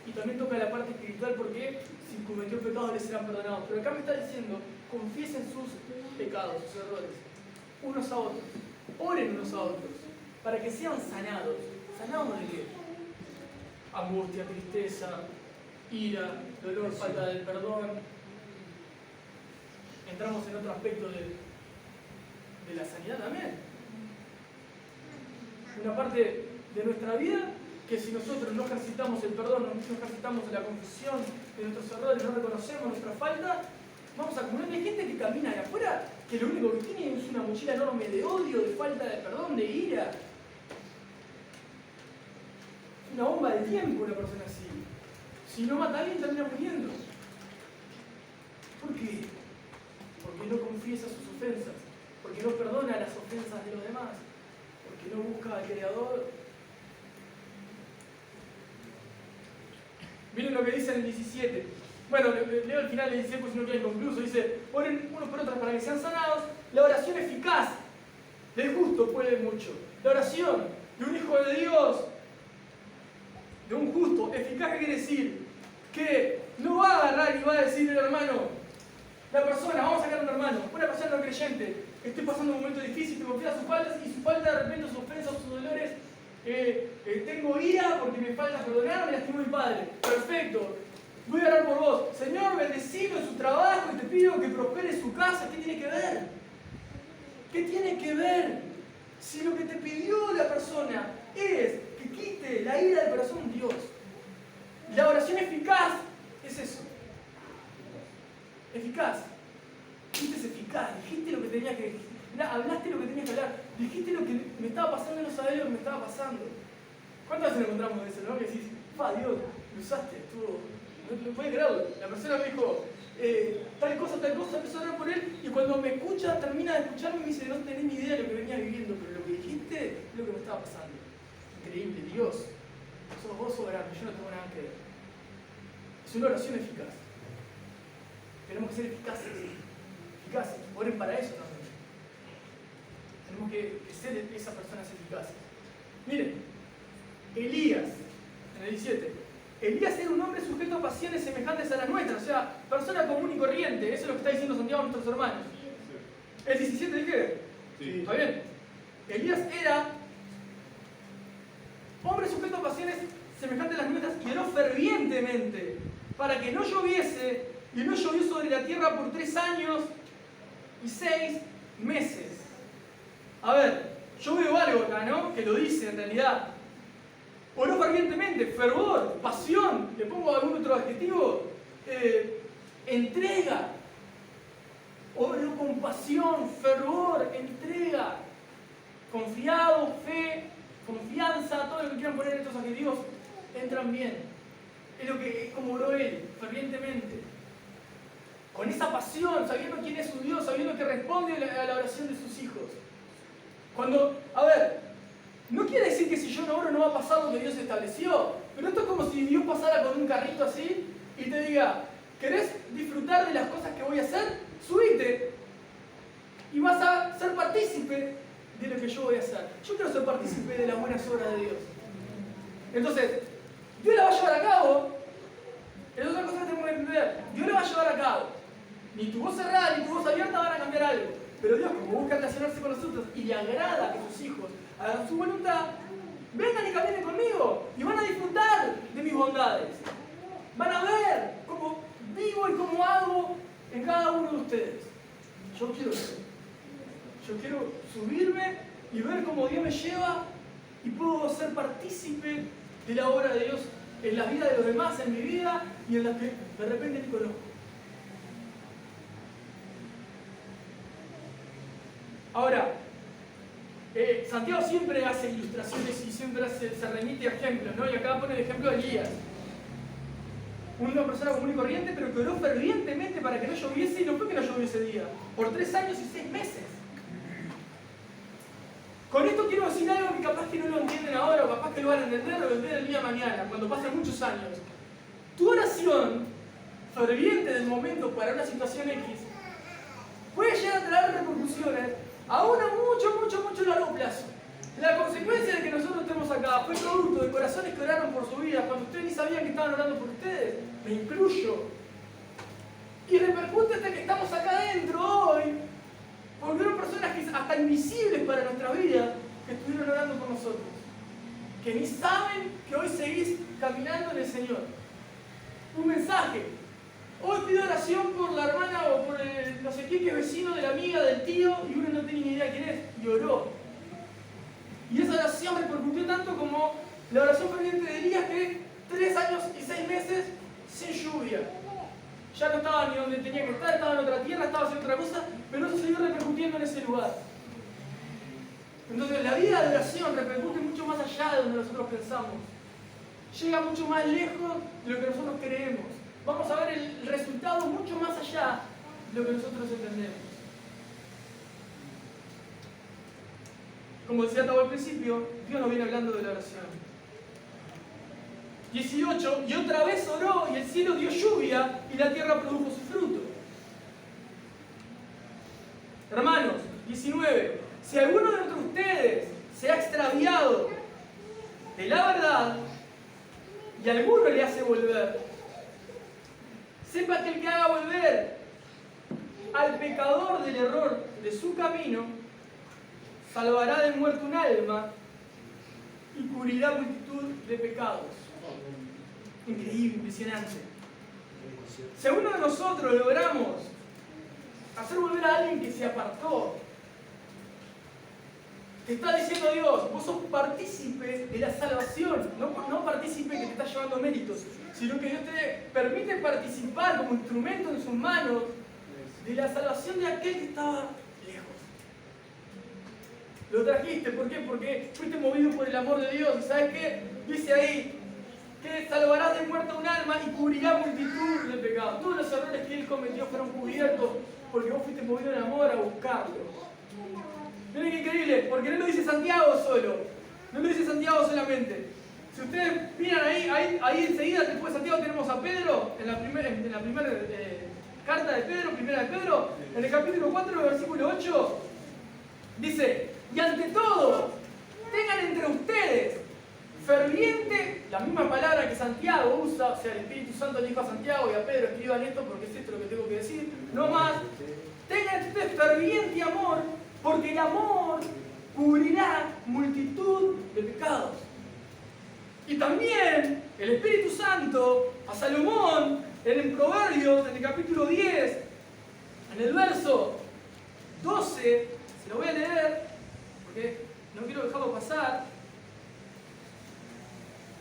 y también toca la parte espiritual porque si cometió pecados les serán perdonados. Pero acá me está diciendo, confiesen sus pecados, sus errores, unos a otros, oren unos a otros, para que sean sanados. ¿Sanados de qué? Angustia, tristeza, ira, dolor, falta de perdón. Entramos en otro aspecto de la sanidad también. Una parte de nuestra vida que si nosotros no ejercitamos el perdón, no ejercitamos la confesión de nuestros errores, no reconocemos nuestra falta, vamos acumulando. Hay gente que camina de afuera que lo único que tiene es una mochila enorme de odio, de falta de perdón, de ira. Una bomba de tiempo una persona así. Si no mata a alguien termina muriendo. ¿Por qué? Porque no confiesa sus ofensas, porque no perdona las ofensas de los demás, porque no busca al Creador. Miren lo que dice en el 17. Bueno, leo el final del 17 pues si no queda inconcluso. Dice, oren unos por otros para que sean sanados. La oración eficaz del justo puede mucho. La oración de un hijo de Dios, de un justo, eficaz, ¿qué quiere decir? Que no va a agarrar y va a decirle al hermano, la persona, vamos a sacar a un hermano, una persona persona no creyente, estoy pasando un momento difícil, te confías sus faltas y su falta de repente, sus ofensas, sus dolores, tengo ira porque me falta perdonar, me lastimó mi padre. Perfecto. Voy a orar por vos. Señor, bendecido en su trabajo y te pido que prospere su casa. ¿Qué tiene que ver? ¿Qué tiene que ver? Si lo que te pidió la persona es que quite la ira del corazón de Dios. La oración eficaz es eso. Eficaz. Fuiste eficaz. Dijiste lo que tenías que decir. Hablaste lo que tenías que hablar. Dijiste lo que me estaba pasando y no sabés lo que me estaba pasando. ¿Cuántas veces nos encontramos de eso, no? Que decís, Dios, lo usaste, estuvo... No puede creerlo. La persona me dijo, tal cosa, empezó a orar por él y cuando me escucha, termina de escucharme y me dice, no tenés ni idea de lo que venía viviendo, pero lo que dijiste es lo que me estaba pasando. Increíble, Dios. Sos vos soberano, yo no tengo nada que ver. Es una oración eficaz. Tenemos que ser eficaces. Eficaces. Oren para eso también. Tenemos que ser esas personas eficaces. Miren, Elías, en el 17. Elías era un hombre sujeto a pasiones semejantes a las nuestras, o sea, persona común y corriente. Eso es lo que está diciendo Santiago a nuestros hermanos. ¿El 17 dije? Sí. ¿Está bien? Elías era hombre sujeto a pasiones semejantes a las nuestras y oró fervientemente para que no lloviese, y no llovió sobre la tierra por 3 años y 6 meses. A ver, yo veo algo acá, ¿no? Que lo dice en realidad. Oró fervientemente, fervor, pasión, le pongo algún otro adjetivo, entrega. Oró con pasión, fervor, entrega, confiado, fe, confianza, todo lo que quieran poner en estos adjetivos, entran bien. Es como oró él, fervientemente. Con esa pasión, sabiendo quién es su Dios, sabiendo que responde a la oración de sus hijos. No quiere decir que si yo no oro no va a pasar lo que Dios estableció, pero esto es como si Dios pasara con un carrito así y te diga, ¿querés disfrutar de las cosas que voy a hacer? Subite y vas a ser partícipe de lo que yo voy a hacer. Yo quiero ser partícipe de las buenas obras de Dios. Entonces, Dios la va a llevar a cabo. Es otra cosa que tenemos que entender. Dios la va a llevar a cabo. Ni tu voz cerrada ni tu voz abierta van a cambiar algo. Pero Dios, como busca relacionarse con nosotros y le agrada que sus hijos hagan su voluntad, vengan y caminen conmigo y van a disfrutar de mis bondades. Van a ver cómo vivo y cómo hago en cada uno de ustedes. Yo quiero eso. Yo quiero subirme y ver cómo Dios me lleva y puedo ser partícipe de la obra de Dios en la vida de los demás, en mi vida y en las que de repente ni conozco. Ahora, Santiago siempre hace ilustraciones y siempre se remite a ejemplos, ¿no? Y acá pone el ejemplo de Elías. Una persona común y corriente, pero que oró fervientemente para que no lloviese, y no fue que no llovió ese día, por 3 años y 6 meses. Con esto quiero decir algo que capaz que no lo entienden ahora, o capaz que lo van a entender o lo entienden el día de mañana, cuando pasen muchos años. Tu oración ferviente del momento para una situación X puede llegar a traer repercusiones aún a mucho largo plazo. La consecuencia de que nosotros estemos acá fue producto de corazones que oraron por su vida cuando ustedes ni sabían que estaban orando por ustedes. Me incluyo. Y repercute hasta que estamos acá adentro hoy, porque fueron personas que hasta invisibles para nuestra vida que estuvieron orando por nosotros. Que ni saben que hoy seguís caminando en el Señor. Un mensaje. Hoy pido oración por la hermana o por el no sé qué, que es vecino de la amiga, del tío, y uno no tiene ni idea quién es, y oró. Y esa oración repercutió tanto como la oración ferviente de Elías, que 3 años y 6 meses sin lluvia. Ya no estaba ni donde tenía que estar, estaba en otra tierra, estaba haciendo otra cosa, pero eso siguió repercutiendo en ese lugar. Entonces la vida de oración repercute mucho más allá de donde nosotros pensamos. Llega mucho más lejos de lo que nosotros creemos. Vamos a ver el resultado mucho más allá de lo que nosotros entendemos. Como decía Tabo al principio, Dios nos viene hablando de la oración. 18, y otra vez oró y el cielo dio lluvia y la tierra produjo su fruto. Hermanos, 19, si alguno de ustedes se ha extraviado de la verdad y alguno le hace volver, sepa que el que haga volver al pecador del error de su camino, salvará de muerte un alma y cubrirá multitud de pecados. Increíble, impresionante. Si uno de nosotros logramos hacer volver a alguien que se apartó, te está diciendo Dios, vos sos partícipe de la salvación, no partícipe que te está llevando méritos, sino que Dios te permite participar como instrumento en sus manos de la salvación de aquel que estaba lejos. Lo trajiste, ¿por qué? Porque fuiste movido por el amor de Dios. ¿Y sabes qué? Dice ahí que salvarás de muerte un alma y cubrirá multitud de pecados. Todos los errores que él cometió fueron cubiertos porque vos fuiste movido en amor a buscarlo. Miren qué increíble, porque no lo dice Santiago solo, no lo dice Santiago solamente. Si ustedes miran ahí enseguida, después de Santiago tenemos a Pedro, en la primera carta de Pedro, primera de Pedro, en el capítulo 4, versículo 8, dice, y ante todo, tengan entre ustedes ferviente, la misma palabra que Santiago usa, o sea, el Espíritu Santo le dijo a Santiago y a Pedro, escriban esto porque es esto lo que tengo que decir, no más, tengan entre ustedes ferviente amor, porque el amor cubrirá multitud de pecados. Y también el Espíritu Santo a Salomón en Proverbios, en el capítulo 10, en el verso 12, se lo voy a leer porque no quiero dejarlo pasar.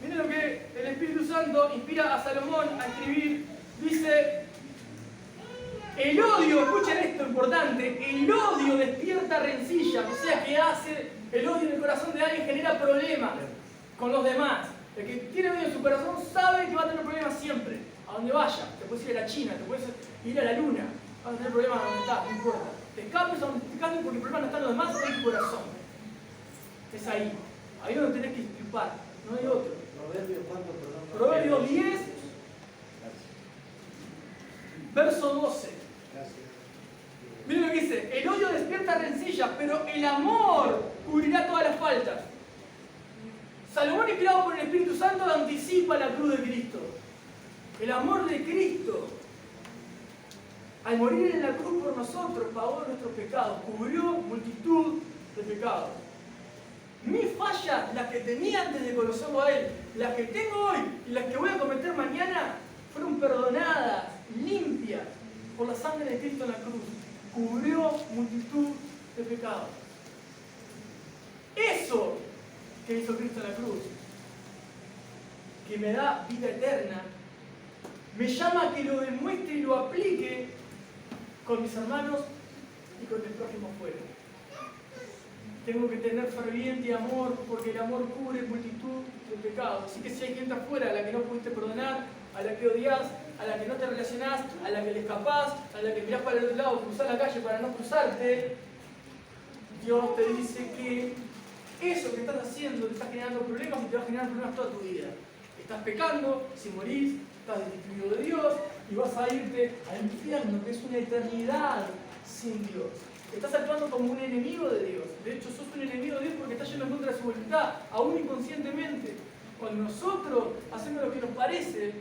Miren lo que el Espíritu Santo inspira a Salomón a escribir. Dice: el odio, escuchen esto importante, el odio despierta rencillas, o sea que hace el odio en el corazón de alguien, genera problemas con los demás. El que tiene odio en su corazón sabe que va a tener problemas siempre, a donde vaya. Te puedes ir a la China, te puedes ir a la Luna, vas a tener problemas donde estás, no importa. Te escapes a donde te escapes porque el problema no está en los demás, está en tu corazón. Es ahí donde tenés que disculpar, no hay otro. Proverbios, ¿cuánto? Perdón. Proverbios 10, verso 12. Miren lo que dice: el odio despierta rencillas, pero el amor cubrirá todas las faltas. Salomón, inspirado por el Espíritu Santo, anticipa la cruz de Cristo. El amor de Cristo, al morir en la cruz por nosotros, pagó nuestros pecados, cubrió multitud de pecados. Mis fallas, las que tenía antes de conocerlo a Él, las que tengo hoy y las que voy a cometer mañana, fueron perdonadas, limpias, por la sangre de Cristo en la cruz. Cubrió multitud de pecados. Eso que hizo Cristo en la cruz, que me da vida eterna, me llama a que lo demuestre y lo aplique con mis hermanos y con el prójimo fuera. Tengo que tener ferviente amor, porque el amor cubre multitud de pecados. Así que si hay gente afuera a la que no pudiste perdonar, a la que odias, a la que no te relacionás, a la que le escapás, a la que mirás para el otro lado, cruzás la calle para no cruzarte, Dios te dice que eso que estás haciendo te está generando problemas y te va a generar problemas toda tu vida. Estás pecando, si morís, estás destituido de Dios y vas a irte al infierno, que es una eternidad sin Dios. Estás actuando como un enemigo de Dios. De hecho, sos un enemigo de Dios porque estás yendo en contra de su voluntad, aún inconscientemente. Cuando nosotros hacemos lo que nos parece,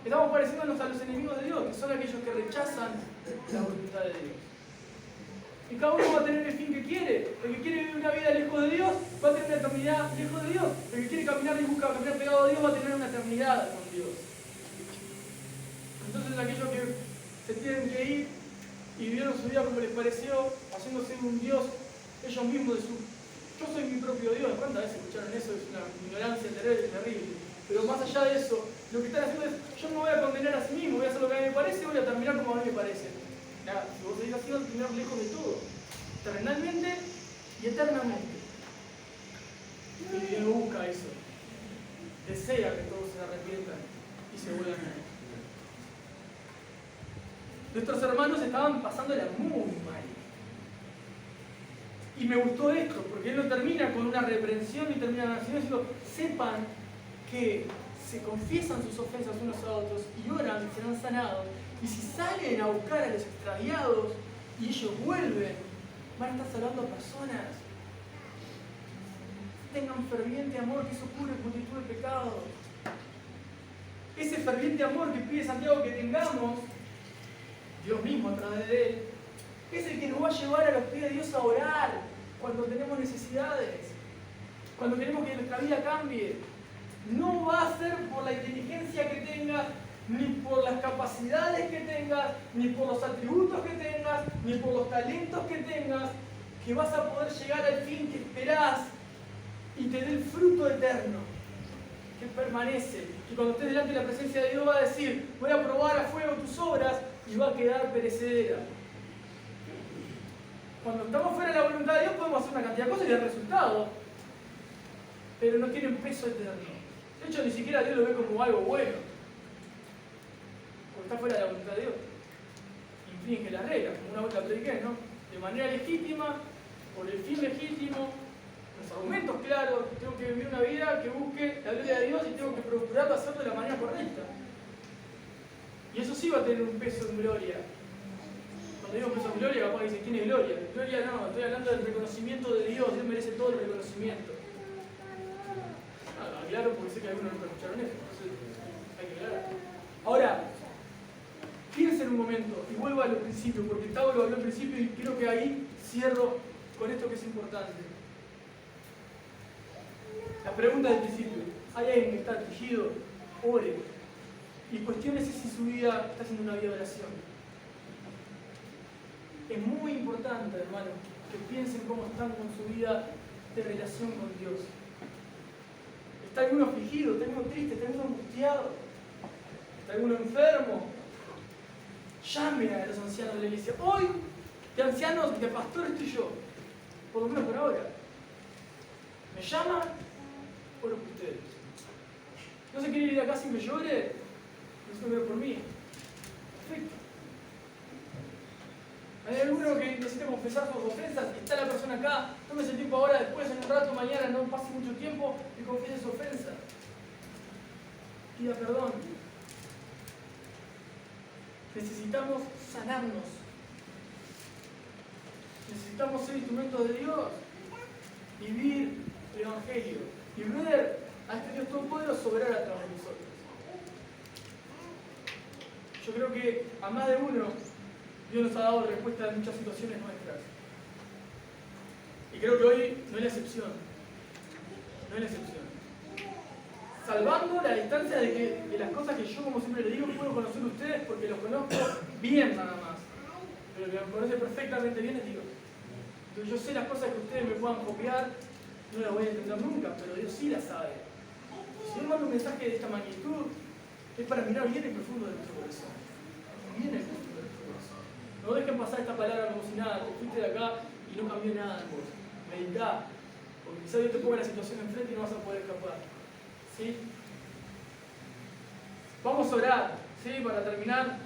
estamos pareciéndonos a los enemigos de Dios, que son aquellos que rechazan la voluntad de Dios. Y cada uno va a tener el fin que quiere. El que quiere vivir una vida lejos de Dios va a tener una eternidad lejos de Dios. El que quiere caminar y busca caminar pegado a Dios va a tener una eternidad con Dios. Entonces aquellos que se tienen que ir y vivieron su vida como les pareció, haciéndose un Dios ellos mismos de su... Yo soy mi propio Dios. ¿Cuántas veces escucharon eso? Es una ignorancia terrible. Pero más allá de eso, lo que están haciendo es: yo no me voy a condenar a sí mismo, voy a hacer lo que a mí me parece, voy a terminar como a mí me parece. Ya, si vos seguís así, vas a terminar lejos de todo, terrenalmente y eternamente. Y Dios no busca eso. Desea que todos se arrepientan y se vuelvan a Él. Nuestros hermanos estaban pasándola muy mal. Y me gustó esto, porque Él no termina con una reprensión ni termina diciendo: sepan que se confiesan sus ofensas unos a otros y oran y serán sanados. Y si salen a buscar a los extraviados y ellos vuelven, van a estar salvando a personas. Tengan ferviente amor, que eso cubre multitud de pecados. Ese ferviente amor que pide Santiago que tengamos, Dios mismo a través de Él, va a llevar a los pies de Dios a orar cuando tenemos necesidades, cuando queremos que nuestra vida cambie. No va a ser por la inteligencia que tengas, ni por las capacidades que tengas, ni por los atributos que tengas, ni por los talentos que tengas, que vas a poder llegar al fin que esperás y te dé el fruto eterno, que permanece. Y cuando estés delante de la presencia de Dios va a decir, voy a probar a fuego tus obras y va a quedar perecedera. Cuando estamos fuera de la voluntad de Dios podemos hacer una cantidad de cosas y dar resultados, pero no tienen peso eterno. De hecho, ni siquiera Dios lo ve como algo bueno, porque está fuera de la voluntad de Dios. Infringe las reglas, como una vez la prediqué, ¿no? De manera legítima, por el fin legítimo, los argumentos claros, tengo que vivir una vida que busque la gloria de Dios y tengo que procurar hacerlo de la manera correcta. Y eso sí va a tener un peso en gloria. Cuando digo peso en gloria, capaz dicen, ¿quién es gloria? Gloria no, estoy hablando del reconocimiento de Dios, Dios merece todo el reconocimiento. Aclaro porque sé que algunos nunca escucharon eso, entonces hay que aclarar. Ahora, piensa en un momento y vuelvo a lo principio, porque Tauro lo habló al principio y creo que ahí cierro con esto que es importante. La pregunta del principio, ¿hay alguien que está afligido? Ore. Y cuestiónese si su vida está siendo una vida de oración. Es muy importante, hermano, que piensen cómo están con su vida de relación con Dios. ¿Está alguno afligido? ¿Está alguno triste? ¿Está alguno angustiado? ¿Está alguno enfermo? Llamen a los ancianos de la iglesia. Hoy, de ancianos, de pastor estoy yo. Por lo menos por ahora. ¿Me llaman? Oro por ustedes. ¿No se quiere ir de acá sin que llore? No se ore por mí. Perfecto. ¿Hay alguno que necesita confesar sus ofensas? Está la persona acá. Tómese el tiempo ahora, después, en un rato, mañana, no pase mucho tiempo y confiese su ofensa. Pida perdón. Necesitamos sanarnos. Necesitamos ser instrumentos de Dios. Vivir el Evangelio. Y ver a este Dios todopoderoso obrar a través de nosotros. Yo creo que a más de uno Dios nos ha dado respuesta a muchas situaciones nuestras. Y creo que hoy no es la excepción. No es la excepción. Salvando la distancia de las cosas que yo, como siempre les digo, puedo conocer a ustedes porque los conozco bien nada más. Pero el que me conoce perfectamente bien es Dios. Entonces yo sé las cosas que ustedes me puedan copiar, no las voy a entender nunca, pero Dios sí las sabe. Si Él manda un mensaje de esta magnitud, es para mirar bien el profundo de nuestro corazón. Bien el profundo de nuestro corazón. No dejen pasar esta palabra como si nada, te fuiste de acá y no cambió nada en vos. Meditá, porque quizás Dios te ponga la situación enfrente y no vas a poder escapar. ¿Sí? Vamos a orar, ¿sí? Para terminar.